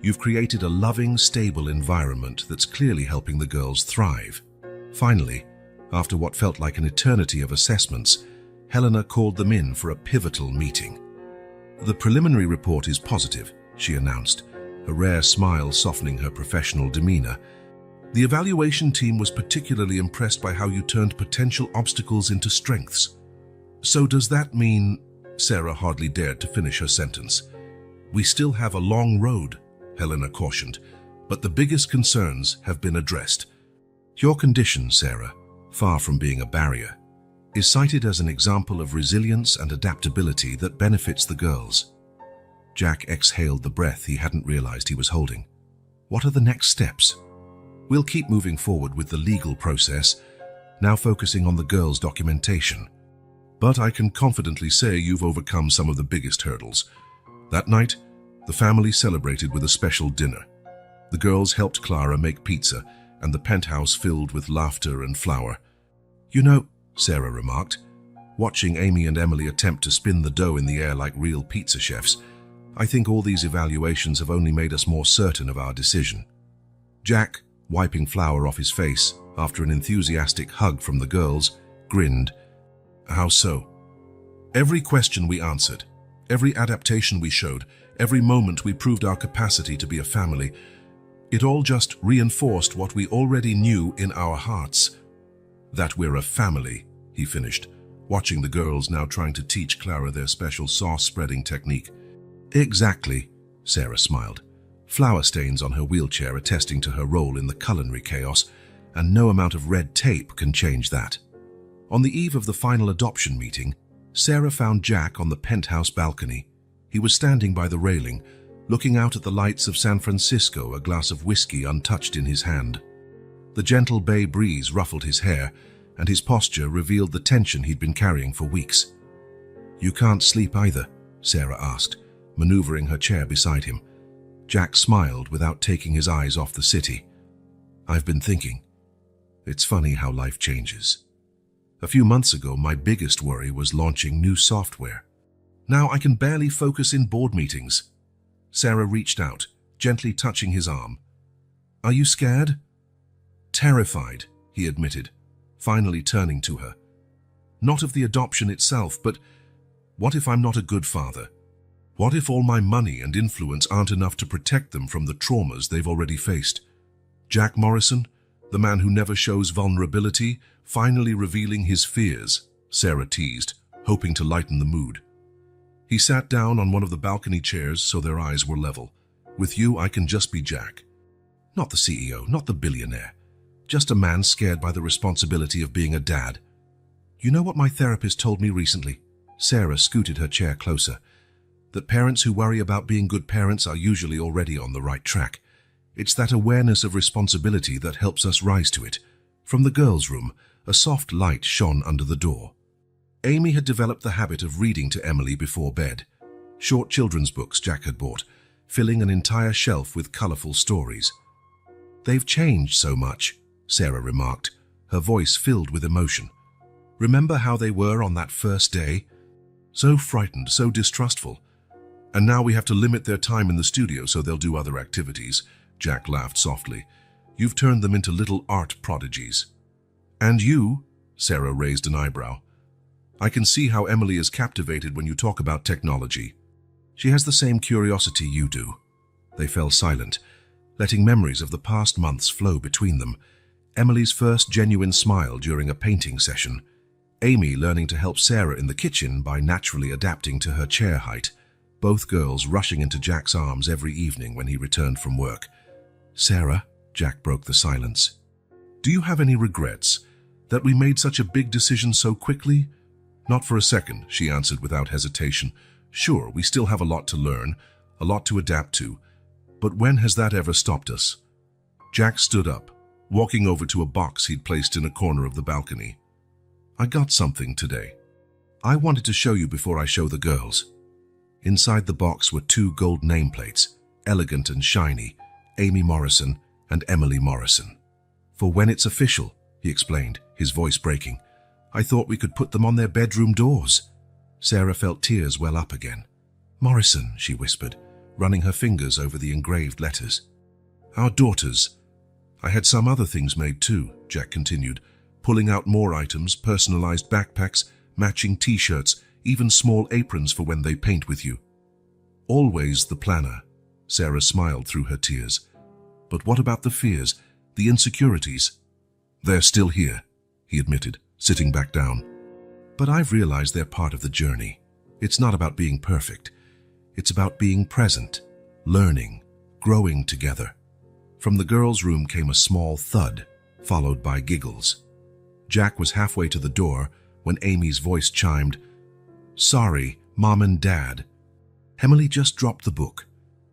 you've created a loving, stable environment that's clearly helping the girls thrive." Finally, after what felt like an eternity of assessments, Helena called them in for a pivotal meeting. "The preliminary report is positive," she announced, a rare smile softening her professional demeanor. "The evaluation team was particularly impressed by how you turned potential obstacles into strengths." "So does that mean—" Sarah hardly dared to finish her sentence. "We still have a long road," Helena cautioned, "but the biggest concerns have been addressed. Your condition, Sarah, far from being a barrier, is cited as an example of resilience and adaptability that benefits the girls." Jack exhaled the breath he hadn't realized he was holding. "What are the next steps?" "We'll keep moving forward with the legal process, now focusing on the girls' documentation. But I can confidently say you've overcome some of the biggest hurdles." That night, the family celebrated with a special dinner. The girls helped Clara make pizza, and the penthouse filled with laughter and flour. "You know," Sarah remarked, watching Amy and Emily attempt to spin the dough in the air like real pizza chefs, "I think all these evaluations have only made us more certain of our decision." Jack, wiping flour off his face after an enthusiastic hug from the girls, grinned. "How so?" "Every question we answered, every adaptation we showed, every moment we proved our capacity to be a family, it all just reinforced what we already knew in our hearts. That we're a family," he finished, watching the girls now trying to teach Clara their special sauce-spreading technique. "Exactly," Sarah smiled, flour stains on her wheelchair attesting to her role in the culinary chaos, and no amount of red tape can change that. On the eve of the final adoption meeting, Sarah found Jack on the penthouse balcony. He was standing by the railing, looking out at the lights of San Francisco, a glass of whiskey untouched in his hand. The gentle bay breeze ruffled his hair, and his posture revealed the tension he'd been carrying for weeks. "You can't sleep either?" Sarah asked, maneuvering her chair beside him. Jack smiled without taking his eyes off the city. "I've been thinking. It's funny how life changes. A few months ago, my biggest worry was launching new software. Now I can barely focus in board meetings." Sarah reached out, gently touching his arm. "Are you scared?" "Terrified," he admitted, finally turning to her. "Not of the adoption itself, but what if I'm not a good father? What if all my money and influence aren't enough to protect them from the traumas they've already faced? Jack Morrison, the man who never shows vulnerability, finally revealing his fears," Sarah teased, hoping to lighten the mood. He sat down on one of the balcony chairs so their eyes were level. "With you, I can just be Jack. Not the CEO, not the billionaire. Just a man scared by the responsibility of being a dad. You know what my therapist told me recently?" Sarah scooted her chair closer. "That parents who worry about being good parents are usually already on the right track. It's that awareness of responsibility that helps us rise to it." From the girls' room, a soft light shone under the door. Amy had developed the habit of reading to Emily before bed. Short children's books Jack had bought, filling an entire shelf with colorful stories. "They've changed so much," Sarah remarked, her voice filled with emotion. "Remember how they were on that first day? So frightened, so distrustful. And now we have to limit their time in the studio so they'll do other activities." Jack laughed softly. "You've turned them into little art prodigies." "And you?" Sarah raised an eyebrow. "I can see how Emily is captivated when you talk about technology. She has the same curiosity you do." They fell silent, letting memories of the past months flow between them. Emily's first genuine smile during a painting session. Amy learning to help Sarah in the kitchen by naturally adapting to her chair height. Both girls rushing into Jack's arms every evening when he returned from work. "Sarah," Jack broke the silence, "do you have any regrets that we made such a big decision so quickly?" "Not for a second," she answered without hesitation. "Sure, we still have a lot to learn, a lot to adapt to, but when has that ever stopped us?" Jack stood up, walking over to a box he'd placed in a corner of the balcony. "I got something today. I wanted to show you before I show the girls." Inside the box were 2 gold nameplates, elegant and shiny, Amy Morrison and Emily Morrison. "For when it's official," he explained, his voice breaking. "I thought we could put them on their bedroom doors." Sarah felt tears well up again. "Morrison," she whispered, running her fingers over the engraved letters. "Our daughters. I had some other things made too," Jack continued, pulling out more items, personalized backpacks, matching t-shirts, even small aprons for when they paint with you. "Always the planner." Sarah smiled through her tears. "But what about the fears, the insecurities?" "They're still here," he admitted, sitting back down. "But I've realized they're part of the journey. It's not about being perfect. It's about being present, learning, growing together." From the girls' room came a small thud, followed by giggles. Jack was halfway to the door when Amy's voice chimed, "Sorry, Mom and Dad." Emily just dropped the book.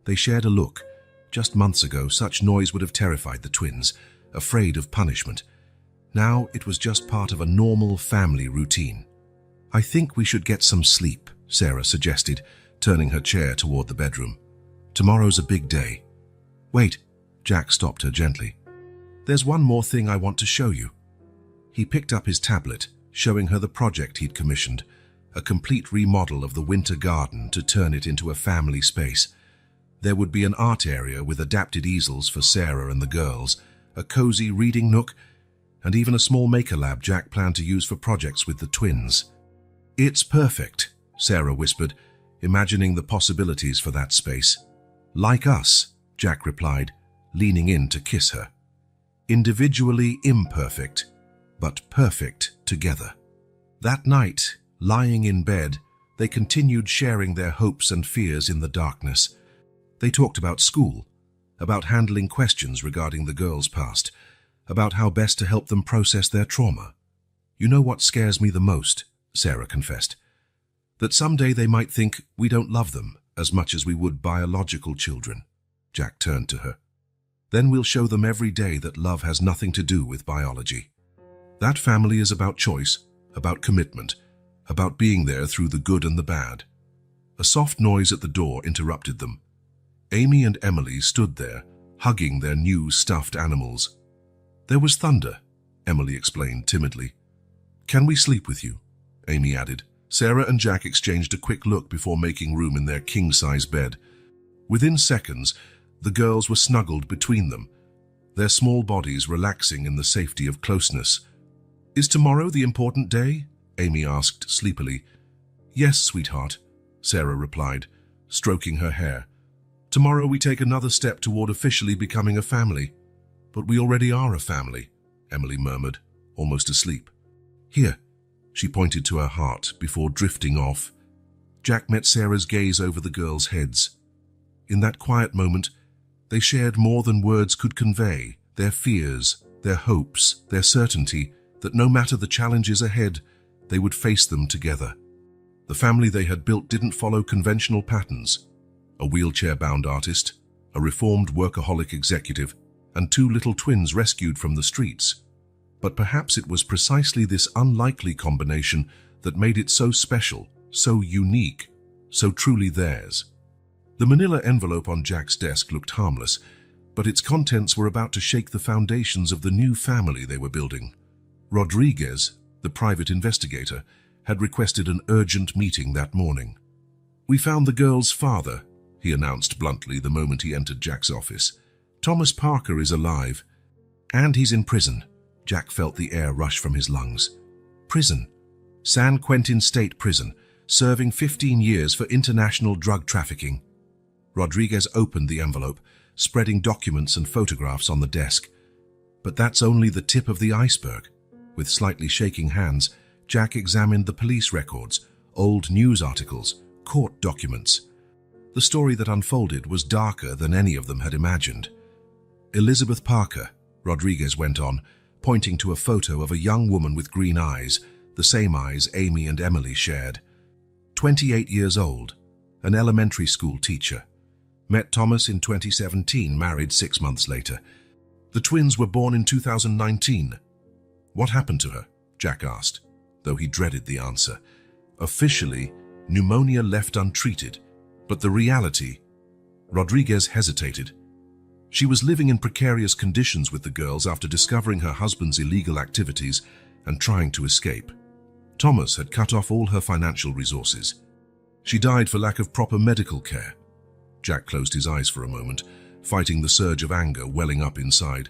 They shared a look. Just months ago, such noise would have terrified the twins, afraid of punishment. Now it was just part of a normal family routine. "I think we should get some sleep," Sarah suggested, turning her chair toward the bedroom. "Tomorrow's a big day." "Wait," Jack stopped her gently. "There's one more thing I want to show you." He picked up his tablet, showing her the project he'd commissioned, a complete remodel of the winter garden to turn it into a family space. There would be an art area with adapted easels for Sarah and the girls, a cozy reading nook, and even a small maker lab Jack planned to use for projects with the twins. "It's perfect," Sarah whispered, imagining the possibilities for that space. "Like us," Jack replied, leaning in to kiss her. "Individually imperfect, but perfect together." That night, lying in bed, they continued sharing their hopes and fears in the darkness. They talked about school, about handling questions regarding the girls' past, about how best to help them process their trauma. "You know what scares me the most," Sarah confessed. "That someday they might think we don't love them as much as we would biological children." Jack turned to her. "Then we'll show them every day that love has nothing to do with biology." That family is about choice, about commitment, about being there through the good and the bad. A soft noise at the door interrupted them. Amy and Emily stood there, hugging their new stuffed animals. There was thunder, Emily explained timidly. Can we sleep with you? Amy added. Sarah and Jack exchanged a quick look before making room in their king-size bed. Within seconds, the girls were snuggled between them, their small bodies relaxing in the safety of closeness. Is tomorrow the important day? Amy asked sleepily. Yes, sweetheart, Sarah replied, stroking her hair. Tomorrow we take another step toward officially becoming a family. But we already are a family, Emily murmured, almost asleep. Here, she pointed to her heart before drifting off. Jack met Sarah's gaze over the girls' heads. In that quiet moment, they shared more than words could convey, their fears, their hopes, their certainty that no matter the challenges ahead, they would face them together. The family they had built didn't follow conventional patterns. A wheelchair-bound artist, a reformed workaholic executive, and two little twins rescued from the streets. But perhaps it was precisely this unlikely combination that made it so special, so unique, so truly theirs. The manila envelope on Jack's desk looked harmless, but its contents were about to shake the foundations of the new family they were building. Rodriguez, the private investigator, had requested an urgent meeting that morning. We found the girl's father, he announced bluntly the moment he entered Jack's office. Thomas Parker is alive, and he's in prison. Jack felt the air rush from his lungs. Prison. San Quentin State Prison, serving 15 years for international drug trafficking. Rodriguez opened the envelope, spreading documents and photographs on the desk. But that's only the tip of the iceberg. With slightly shaking hands, Jack examined the police records, old news articles, court documents. The story that unfolded was darker than any of them had imagined. Elizabeth Parker, Rodriguez went on, pointing to a photo of a young woman with green eyes, the same eyes Amy and Emily shared. 28 years old, an elementary school teacher. Met Thomas in 2017, married 6 months later. The twins were born in 2019. What happened to her? Jack asked, though he dreaded the answer. Officially, pneumonia left untreated, but the reality... Rodriguez hesitated. She was living in precarious conditions with the girls after discovering her husband's illegal activities and trying to escape. Thomas had cut off all her financial resources. She died for lack of proper medical care. Jack closed his eyes for a moment, fighting the surge of anger welling up inside.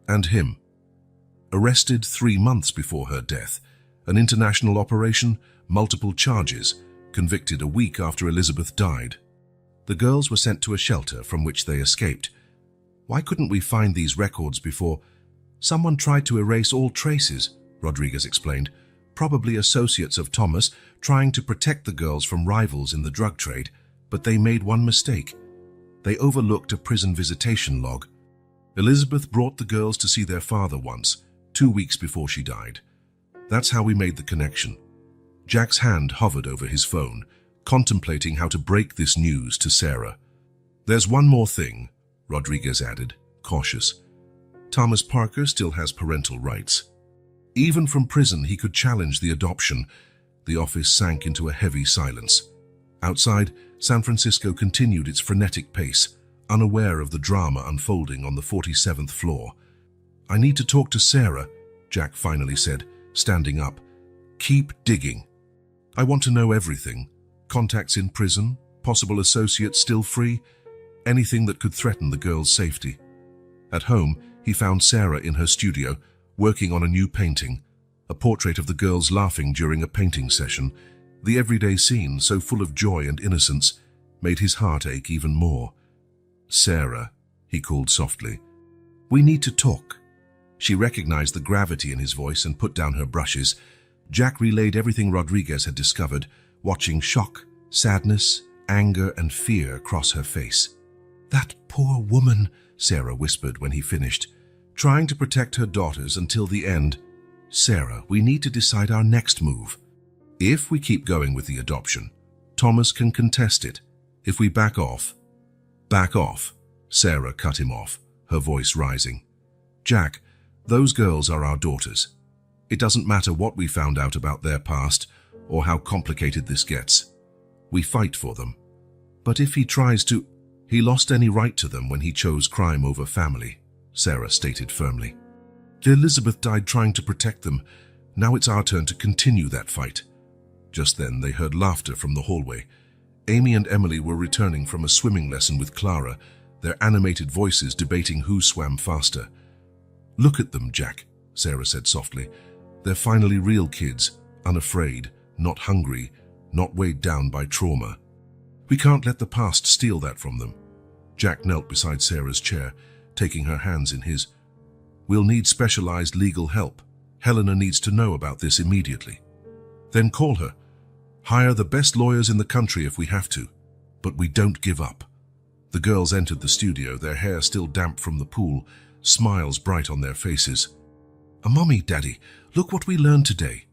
And him. Arrested 3 months before her death, an international operation, multiple charges, convicted a week after Elizabeth died. The girls were sent to a shelter from which they escaped. Why couldn't we find these records before? Someone tried to erase all traces, Rodriguez explained. Probably associates of Thomas, trying to protect the girls from rivals in the drug trade, but they made one mistake. They overlooked a prison visitation log. Elizabeth brought the girls to see their father once, 2 weeks before she died. That's how we made the connection. Jack's hand hovered over his phone, contemplating how to break this news to Sarah. There's one more thing, Rodriguez added, cautious. Thomas Parker still has parental rights. Even from prison, he could challenge the adoption. The office sank into a heavy silence. Outside, San Francisco continued its frenetic pace, unaware of the drama unfolding on the 47th floor. I need to talk to Sarah, Jack finally said, standing up. Keep digging. I want to know everything. Contacts in prison, possible associates still free, anything that could threaten the girl's safety. At home, he found Sarah in her studio, working on a new painting, a portrait of the girls laughing during a painting session. The everyday scene, so full of joy and innocence, made his heart ache even more. Sarah, he called softly. We need to talk. She recognized the gravity in his voice and put down her brushes. Jack relayed everything Rodriguez had discovered, watching shock, sadness, anger, and fear cross her face. That poor woman, Sarah whispered when he finished, trying to protect her daughters until the end. Sarah, we need to decide our next move. If we keep going with the adoption, Thomas can contest it. If we back off, Sarah cut him off, her voice rising. Jack, those girls are our daughters. It doesn't matter what we found out about their past or how complicated this gets. We fight for them. But if he tries to, he lost any right to them when he chose crime over family, Sarah stated firmly. Elizabeth died trying to protect them. Now it's our turn to continue that fight. Just then they heard laughter from the hallway. Amy and Emily were returning from a swimming lesson with Clara, their animated voices debating who swam faster. Look at them, Jack, Sarah said softly. They're finally real kids, unafraid, not hungry, not weighed down by trauma. We can't let the past steal that from them. Jack knelt beside Sarah's chair, taking her hands in his. We'll need specialized legal help. Helena needs to know about this immediately. Then call her. Hire the best lawyers in the country if we have to. But we don't give up. The girls entered the studio, their hair still damp from the pool, smiles bright on their faces. Mommy, Daddy, look what we learned today.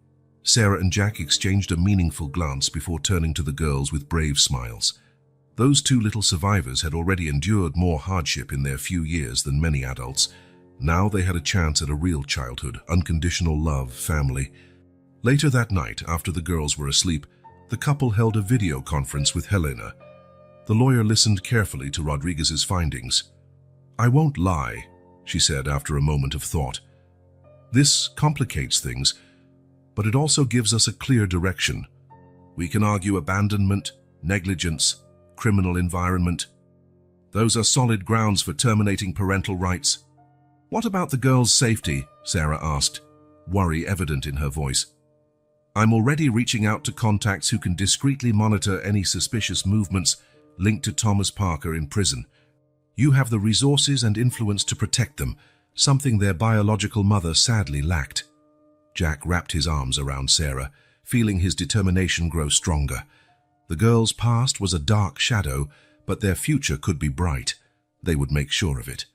Sarah and Jack exchanged a meaningful glance before turning to the girls with brave smiles. Those two little survivors had already endured more hardship in their few years than many adults. Now they had a chance at a real childhood, unconditional love, family. Later that night, after the girls were asleep, the couple held a video conference with Helena. The lawyer listened carefully to Rodriguez's findings. I won't lie, she said after a moment of thought. This complicates things, but it also gives us a clear direction. We can argue abandonment, negligence, criminal environment. Those are solid grounds for terminating parental rights. What about the girls' safety? Sarah asked, worry evident in her voice. I'm already reaching out to contacts who can discreetly monitor any suspicious movements linked to Thomas Parker in prison. You have the resources and influence to protect them, something their biological mother sadly lacked. Jack wrapped his arms around Sarah, feeling his determination grow stronger. The girls' past was a dark shadow, but their future could be bright. They would make sure of it.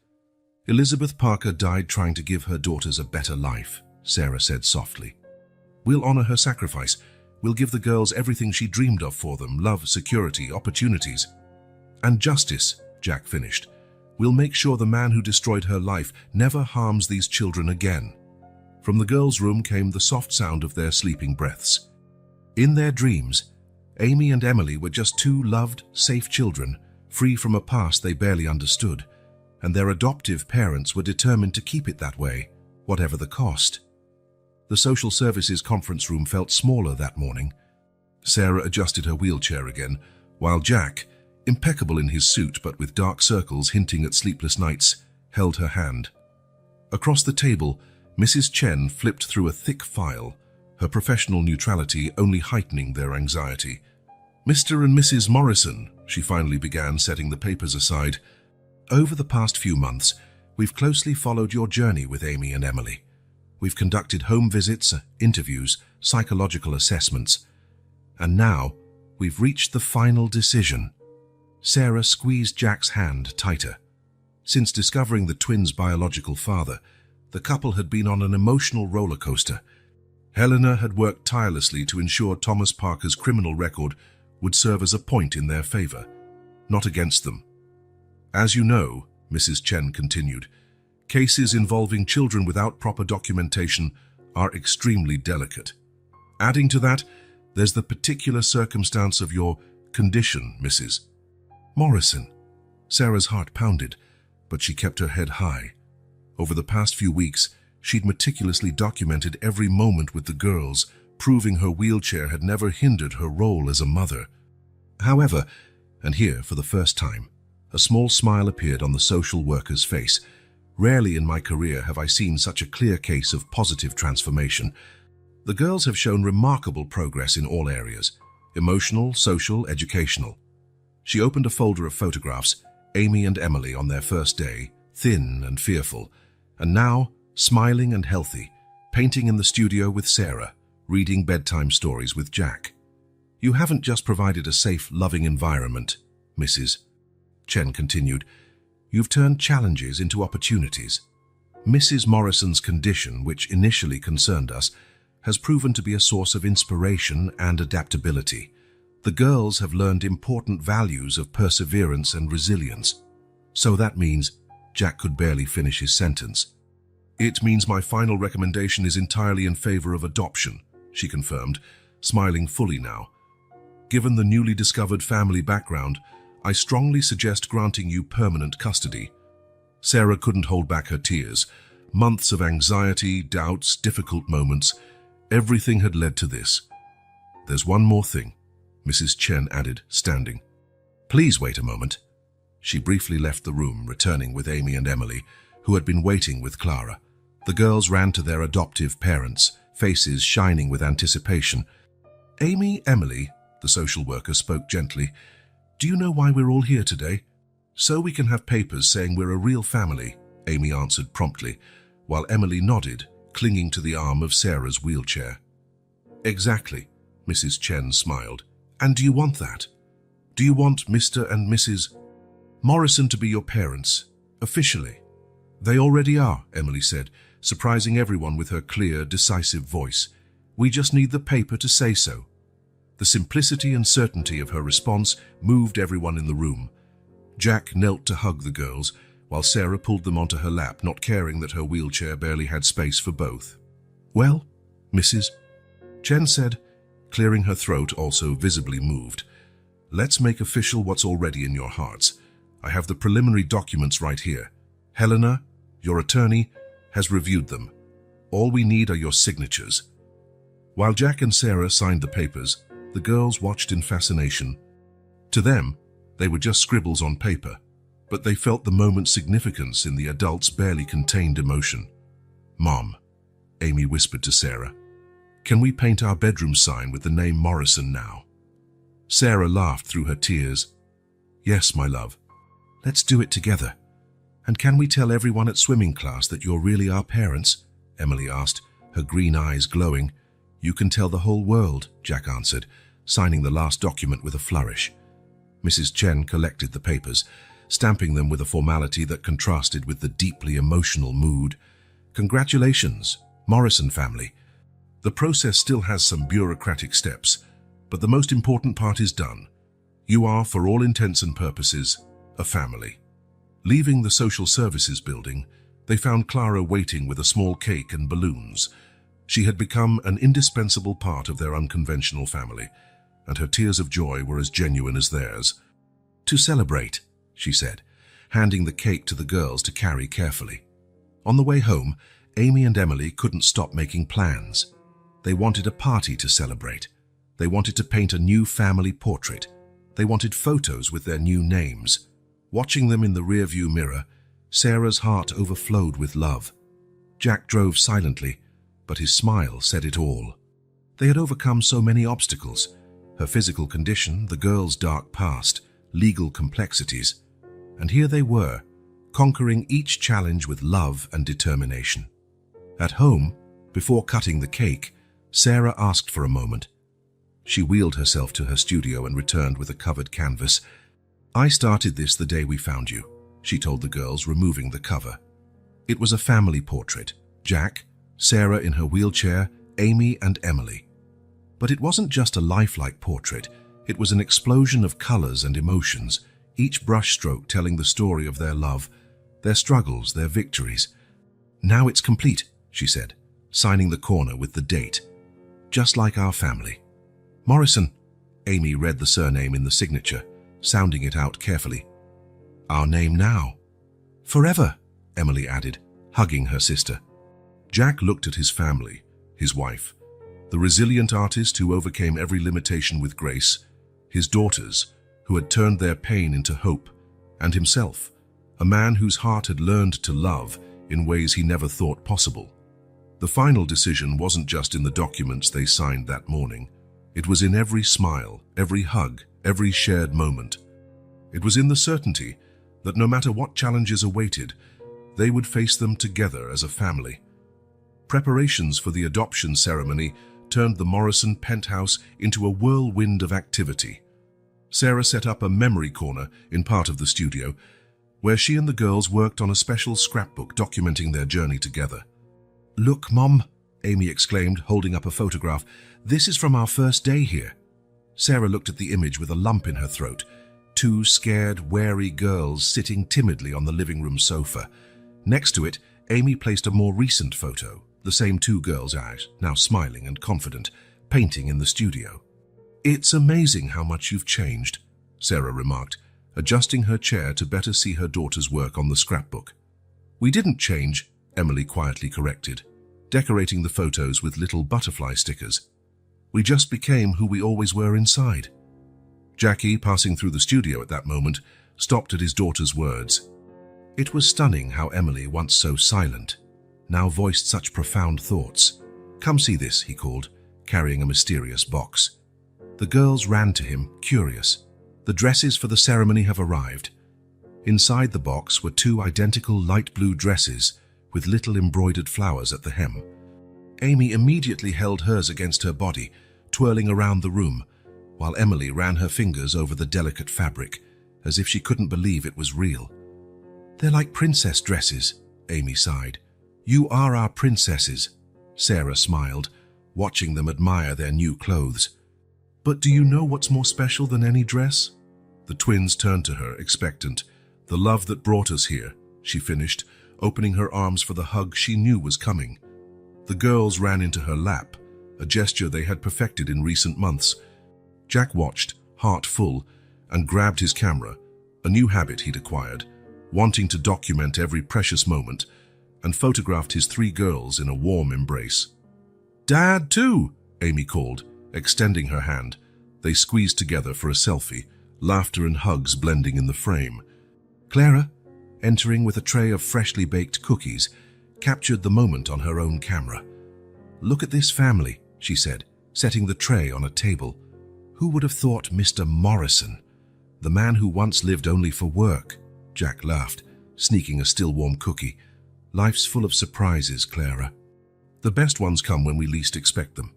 Elizabeth Parker died trying to give her daughters a better life, Sarah said softly. We'll honor her sacrifice. We'll give the girls everything she dreamed of for them, love, security, opportunities. And justice, Jack finished. We'll make sure the man who destroyed her life never harms these children again. From the girls' room came the soft sound of their sleeping breaths. In their dreams, Amy and Emily were just two loved, safe children, free from a past they barely understood, and their adoptive parents were determined to keep it that way, whatever the cost. The social services conference room felt smaller that morning. Sarah adjusted her wheelchair again, while Jack, impeccable in his suit but with dark circles hinting at sleepless nights, held her hand. Across the table, Mrs. Chen flipped through a thick file, her professional neutrality only heightening their anxiety. Mr. and Mrs. Morrison, she finally began, setting the papers aside. Over the past few months, we've closely followed your journey with Amy and Emily. We've conducted home visits, interviews, psychological assessments. And now, we've reached the final decision. Sarah squeezed Jack's hand tighter. Since discovering the twins' biological father, the couple had been on an emotional roller coaster. Helena had worked tirelessly to ensure Thomas Parker's criminal record would serve as a point in their favor, not against them. As you know, Mrs. Chen continued, cases involving children without proper documentation are extremely delicate. Adding to that, there's the particular circumstance of your condition, Mrs. Morrison. Sarah's heart pounded, but she kept her head high. Over the past few weeks, she'd meticulously documented every moment with the girls, proving her wheelchair had never hindered her role as a mother. However, and here for the first time, a small smile appeared on the social worker's face. Rarely in my career have I seen such a clear case of positive transformation. The girls have shown remarkable progress in all areas: emotional, social, educational. She opened a folder of photographs, Amy and Emily on their first day, thin and fearful, and now smiling and healthy, painting in the studio with Sarah, reading bedtime stories with Jack. You haven't just provided a safe, loving environment, Mrs. Chen continued. You've turned challenges into opportunities. Mrs. Morrison's condition, which initially concerned us, has proven to be a source of inspiration and adaptability. The girls have learned important values of perseverance and resilience. So that means Jack could barely finish his sentence. It means my final recommendation is entirely in favor of adoption, she confirmed, smiling fully now. Given the newly discovered family background, I strongly suggest granting you permanent custody. Sarah couldn't hold back her tears. Months of anxiety, doubts, difficult moments, everything had led to this. There's one more thing, Mrs. Chen added, standing. Please wait a moment. She briefly left the room, returning with Amy and Emily, who had been waiting with Clara. The girls ran to their adoptive parents, faces shining with anticipation. Emily, the social worker spoke gently, do you know why we're all here today? So we can have papers saying we're a real family, Amy answered promptly, while Emily nodded, clinging to the arm of Sarah's wheelchair. Exactly, Mrs. Chen smiled. And do you want that? Do you want Mr. and Mrs. Morrison to be your parents, officially? They already are, Emily said, surprising everyone with her clear, decisive voice. We just need the paper to say so. The simplicity and certainty of her response moved everyone in the room. Jack knelt to hug the girls, while Sarah pulled them onto her lap, not caring that her wheelchair barely had space for both. Well, Mrs. Chen said, clearing her throat, also visibly moved. Let's make official what's already in your hearts. I have the preliminary documents right here. Helena, your attorney, has reviewed them. All we need are your signatures. While Jack and Sarah signed the papers, the girls watched in fascination. To them, they were just scribbles on paper, but they felt the moment's significance in the adult's barely contained emotion. Mom, Amy whispered to Sarah, can we paint our bedroom sign with the name Morrison now? Sarah laughed through her tears. Yes, my love. Let's do it together. And can we tell everyone at swimming class that you're really our parents? Emily asked, her green eyes glowing. You can tell the whole world, Jack answered, signing the last document with a flourish. Mrs. Chen collected the papers, stamping them with a formality that contrasted with the deeply emotional mood. Congratulations, Morrison family. The process still has some bureaucratic steps, but the most important part is done. You are, for all intents and purposes, a family. Leaving the social services building, they found Clara waiting with a small cake and balloons. She had become an indispensable part of their unconventional family, and her tears of joy were as genuine as theirs. To celebrate, she said, handing the cake to the girls to carry carefully. On the way home, Amy and Emily couldn't stop making plans. They wanted a party to celebrate. They wanted to paint a new family portrait. They wanted photos with their new names. Watching them in the rearview mirror, Sarah's heart overflowed with love. Jack drove silently, but his smile said it all. They had overcome so many obstacles: her physical condition, the girl's dark past, legal complexities. And here they were, conquering each challenge with love and determination. At home, before cutting the cake, Sarah asked for a moment. She wheeled herself to her studio and returned with a covered canvas. I started this the day we found you, she told the girls, removing the cover. It was a family portrait. Jack, Sarah in her wheelchair, Amy and Emily. But it wasn't just a lifelike portrait. It was an explosion of colors and emotions, each brushstroke telling the story of their love, their struggles, their victories. Now it's complete, she said, signing the corner with the date. Just like our family. Morrison. Amy read the surname in the signature, sounding it out carefully. Our name now. Forever, Emily added, hugging her sister. Jack looked at his family, his wife, the resilient artist who overcame every limitation with grace, his daughters, who had turned their pain into hope, and himself, a man whose heart had learned to love in ways he never thought possible. The final decision wasn't just in the documents they signed that morning. It was in every smile, every hug, every shared moment. It was in the certainty that no matter what challenges awaited, they would face them together as a family. Preparations for the adoption ceremony turned the Morrison penthouse into a whirlwind of activity. Sarah set up a memory corner in part of the studio, where she and the girls worked on a special scrapbook documenting their journey together. Look, Mom, Amy exclaimed, holding up a photograph. This is from our first day here. Sarah looked at the image with a lump in her throat. Two scared, wary girls sitting timidly on the living room sofa. Next to it, Amy placed a more recent photo, the same two girls out, now smiling and confident, painting in the studio. "It's amazing how much you've changed," Sarah remarked, adjusting her chair to better see her daughter's work on the scrapbook. "We didn't change," Emily quietly corrected, decorating the photos with little butterfly stickers. "We just became who we always were inside." Jackie, passing through the studio at that moment, stopped at his daughter's words. It was stunning how Emily, once so silent, now voiced such profound thoughts. "Come see this," he called, carrying a mysterious box. The girls ran to him, curious. "The dresses for the ceremony have arrived." Inside the box were two identical light blue dresses with little embroidered flowers at the hem. Amy immediately held hers against her body, twirling around the room, while Emily ran her fingers over the delicate fabric, as if she couldn't believe it was real. "They're like princess dresses," Amy sighed. "You are our princesses," Sarah smiled, watching them admire their new clothes. "But do you know what's more special than any dress?" The twins turned to her, expectant. "The love that brought us here," she finished, opening her arms for the hug she knew was coming. The girls ran into her lap, a gesture they had perfected in recent months. Jack watched, heart full, and grabbed his camera, a new habit he'd acquired, wanting to document every precious moment, and photographed his three girls in a warm embrace. "Dad, too!" Amy called, extending her hand. They squeezed together for a selfie, laughter and hugs blending in the frame. Clara, entering with a tray of freshly baked cookies, captured the moment on her own camera. "Look at this family," she said, setting the tray on a table. "Who would have thought Mr. Morrison? The man who once lived only for work." Jack laughed, sneaking a still warm cookie. "Life's full of surprises, Clara. The best ones come when we least expect them."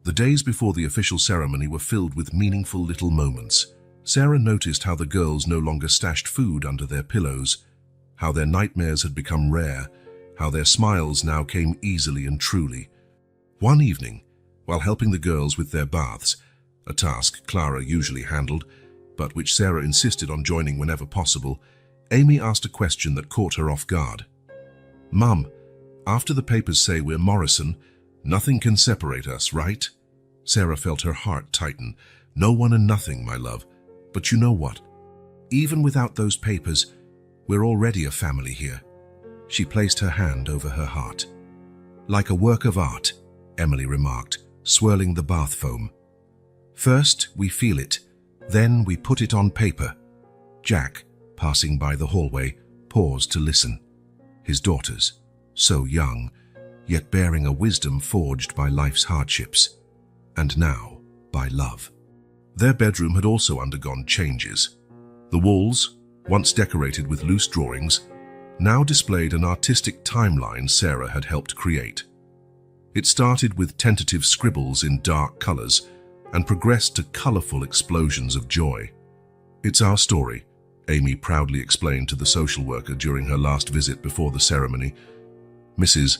The days before the official ceremony were filled with meaningful little moments. Sarah noticed how the girls no longer stashed food under their pillows, how their nightmares had become rare, how their smiles now came easily and truly. One evening, while helping the girls with their baths, a task Clara usually handled, but which Sarah insisted on joining whenever possible, Amy asked a question that caught her off guard. "Mum, after the papers say we're Morrison, nothing can separate us, right?" Sarah felt her heart tighten. "No one and nothing, my love. But you know what? Even without those papers, we're already a family here." She placed her hand over her heart. "Like a work of art," Emily remarked, swirling the bath foam. "First, we feel it. Then we put it on paper." Jack, passing by the hallway, paused to listen. His daughters, so young, yet bearing a wisdom forged by life's hardships, and now by love. Their bedroom had also undergone changes. The walls, once decorated with loose drawings, now displayed an artistic timeline Sarah had helped create. It started with tentative scribbles in dark colors and progressed to colorful explosions of joy. "It's our story," Amy proudly explained to the social worker during her last visit before the ceremony. "Mrs.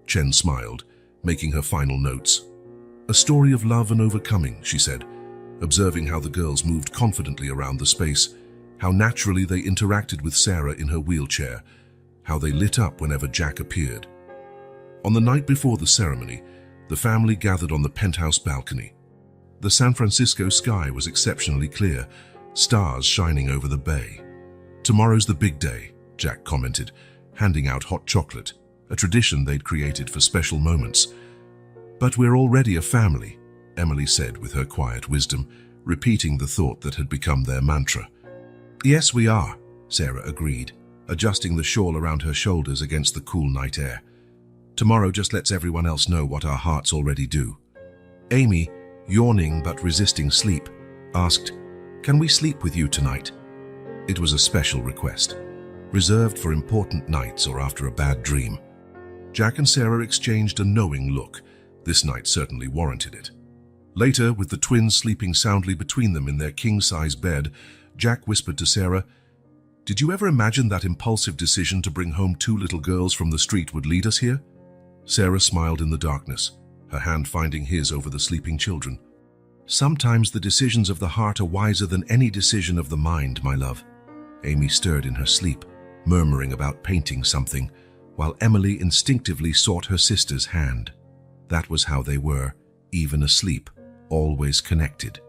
Chen smiled, making her final notes. "A story of love and overcoming," she said, observing how the girls moved confidently around the space, how naturally they interacted with Sarah in her wheelchair, how they lit up whenever Jack appeared. On the night before the ceremony, the family gathered on the penthouse balcony. The San Francisco sky was exceptionally clear, stars shining over the bay. "Tomorrow's the big day," Jack commented, handing out hot chocolate, a tradition they'd created for special moments. "But we're already a family," Emily said with her quiet wisdom, repeating the thought that had become their mantra. "Yes, we are," Sarah agreed, adjusting the shawl around her shoulders against the cool night air. "Tomorrow just lets everyone else know what our hearts already do." Amy, yawning but resisting sleep, asked, "Can we sleep with you tonight?" It was a special request, reserved for important nights or after a bad dream. Jack and Sarah exchanged a knowing look. This night certainly warranted it. Later, with the twins sleeping soundly between them in their king-size bed, Jack whispered to Sarah, "Did you ever imagine that impulsive decision to bring home two little girls from the street would lead us here?" Sarah smiled in the darkness, her hand finding his over the sleeping children. "Sometimes the decisions of the heart are wiser than any decision of the mind, my love." Amy stirred in her sleep, murmuring about painting something, while Emily instinctively sought her sister's hand. That was how they were, even asleep, always connected.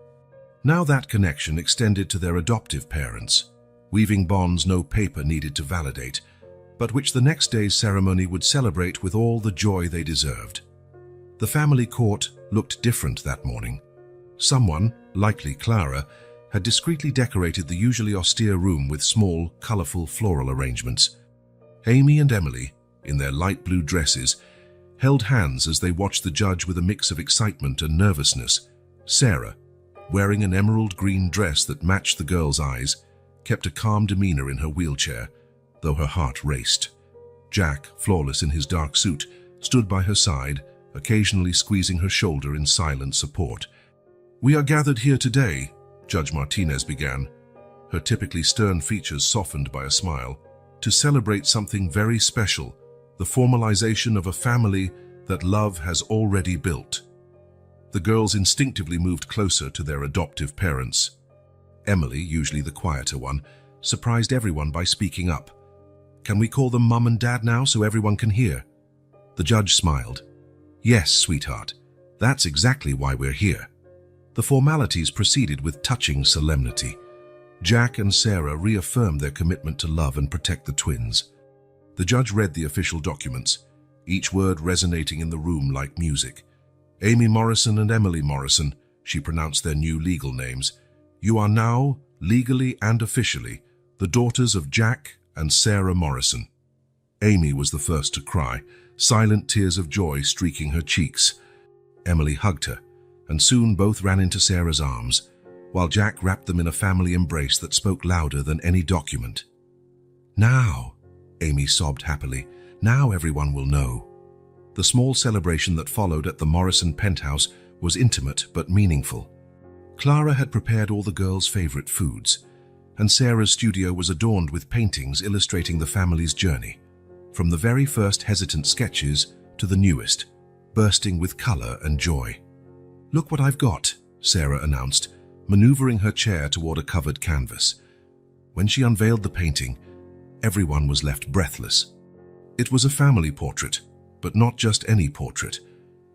Now that connection extended to their adoptive parents, weaving bonds no paper needed to validate, but which the next day's ceremony would celebrate with all the joy they deserved. The family court looked different that morning. Someone, likely Clara, had discreetly decorated the usually austere room with small, colorful floral arrangements. Amy and Emily, in their light blue dresses, held hands as they watched the judge with a mix of excitement and nervousness. Sarah, wearing an emerald green dress that matched the girl's eyes, kept a calm demeanor in her wheelchair, though her heart raced. Jack, flawless in his dark suit, stood by her side, occasionally squeezing her shoulder in silent support. "We are gathered here today," Judge Martinez began, her typically stern features softened by a smile, "to celebrate something very special, the formalization of a family that love has already built." The girls instinctively moved closer to their adoptive parents. Emily, usually the quieter one, surprised everyone by speaking up. "Can we call them Mum and Dad now so everyone can hear?" The judge smiled. "Yes, sweetheart, that's exactly why we're here." The formalities proceeded with touching solemnity. Jack and Sarah reaffirmed their commitment to love and protect the twins. The judge read the official documents, each word resonating in the room like music. "Amy Morrison and Emily Morrison," she pronounced their new legal names, "you are now, legally and officially, the daughters of Jack and Sarah Morrison." Amy was the first to cry, silent tears of joy streaking her cheeks. Emily hugged her, and soon both ran into Sarah's arms, while Jack wrapped them in a family embrace that spoke louder than any document. "Now," Amy sobbed happily, "now everyone will know." The small celebration that followed at the Morrison penthouse was intimate but meaningful. Clara had prepared all the girls' favorite foods, and Sarah's studio was adorned with paintings illustrating the family's journey, from the very first hesitant sketches to the newest, bursting with color and joy. "Look what I've got," Sarah announced, maneuvering her chair toward a covered canvas. When she unveiled the painting, everyone was left breathless. It was a family portrait, but not just any portrait.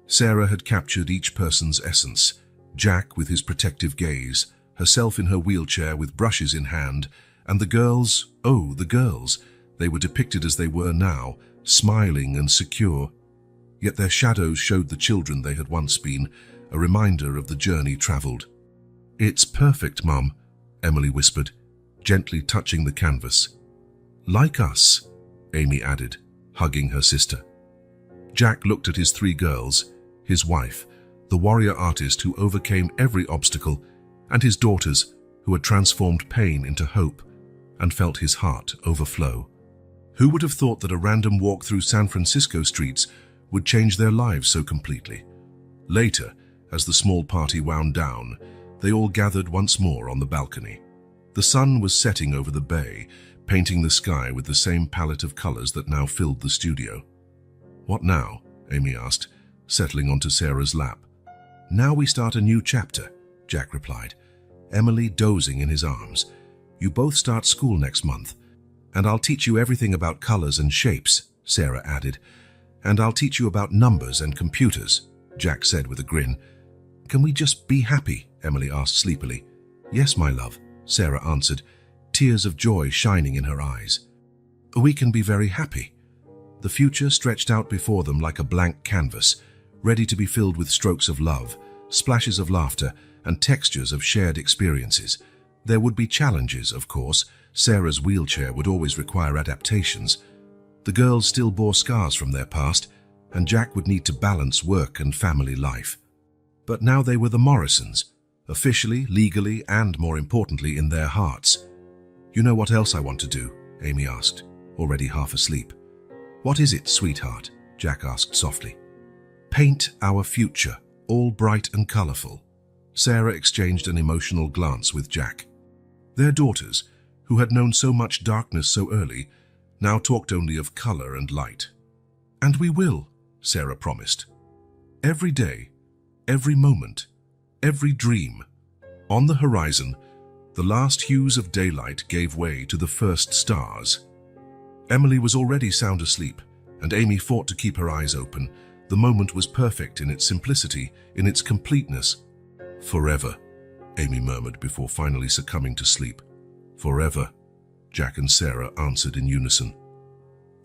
Sarah had captured each person's essence, Jack with his protective gaze, herself in her wheelchair with brushes in hand, and the girls, oh, the girls, they were depicted as they were now, smiling and secure. Yet their shadows showed the children they had once been, a reminder of the journey traveled. "It's perfect, Mum," Emily whispered, gently touching the canvas. "Like us," Amy added, hugging her sister. Jack looked at his three girls, his wife, the warrior artist who overcame every obstacle, and his daughters, who had transformed pain into hope, and felt his heart overflow. Who would have thought that a random walk through San Francisco streets would change their lives so completely? Later, as the small party wound down, they all gathered once more on the balcony. The sun was setting over the bay, painting the sky with the same palette of colors that now filled the studio. "What now?" Amy asked, settling onto Sarah's lap. "Now we start a new chapter," Jack replied, Emily dozing in his arms. "You both start school next month, and I'll teach you everything about colors and shapes," Sarah added. "And I'll teach you about numbers and computers," Jack said with a grin. "Can we just be happy?" Emily asked sleepily. "Yes, my love," Sarah answered, tears of joy shining in her eyes. "We can be very happy." The future stretched out before them like a blank canvas, ready to be filled with strokes of love, splashes of laughter, and textures of shared experiences. There would be challenges, of course. Sarah's wheelchair would always require adaptations. The girls still bore scars from their past, and Jack would need to balance work and family life. But now they were the Morrisons, officially, legally, and more importantly, in their hearts. "You know what else I want to do?" Amy asked, already half asleep. "What is it, sweetheart?" Jack asked softly. "Paint our future, all bright and colorful." Sarah exchanged an emotional glance with Jack. Their daughters, who had known so much darkness so early, now talked only of color and light. "And we will," Sarah promised. "Every day, every moment, every dream." On the horizon, the last hues of daylight gave way to the first stars. Emily was already sound asleep, and Amy fought to keep her eyes open. The moment was perfect in its simplicity, in its completeness. "Forever," Amy murmured before finally succumbing to sleep. "Forever," Jack and Sarah answered in unison.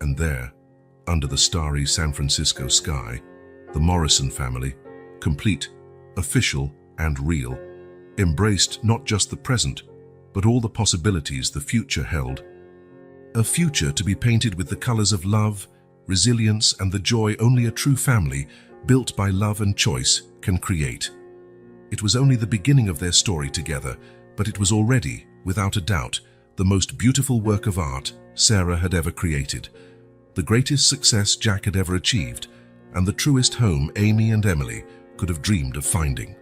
And there, under the starry San Francisco sky, the Morrison family, complete, official, and real, embraced not just the present, but all the possibilities the future held. A future to be painted with the colors of love, resilience, and the joy only a true family, built by love and choice, can create. It was only the beginning of their story together, but it was already, without a doubt, the most beautiful work of art Sarah had ever created, the greatest success Jack had ever achieved, and the truest home Amy and Emily could have dreamed of finding.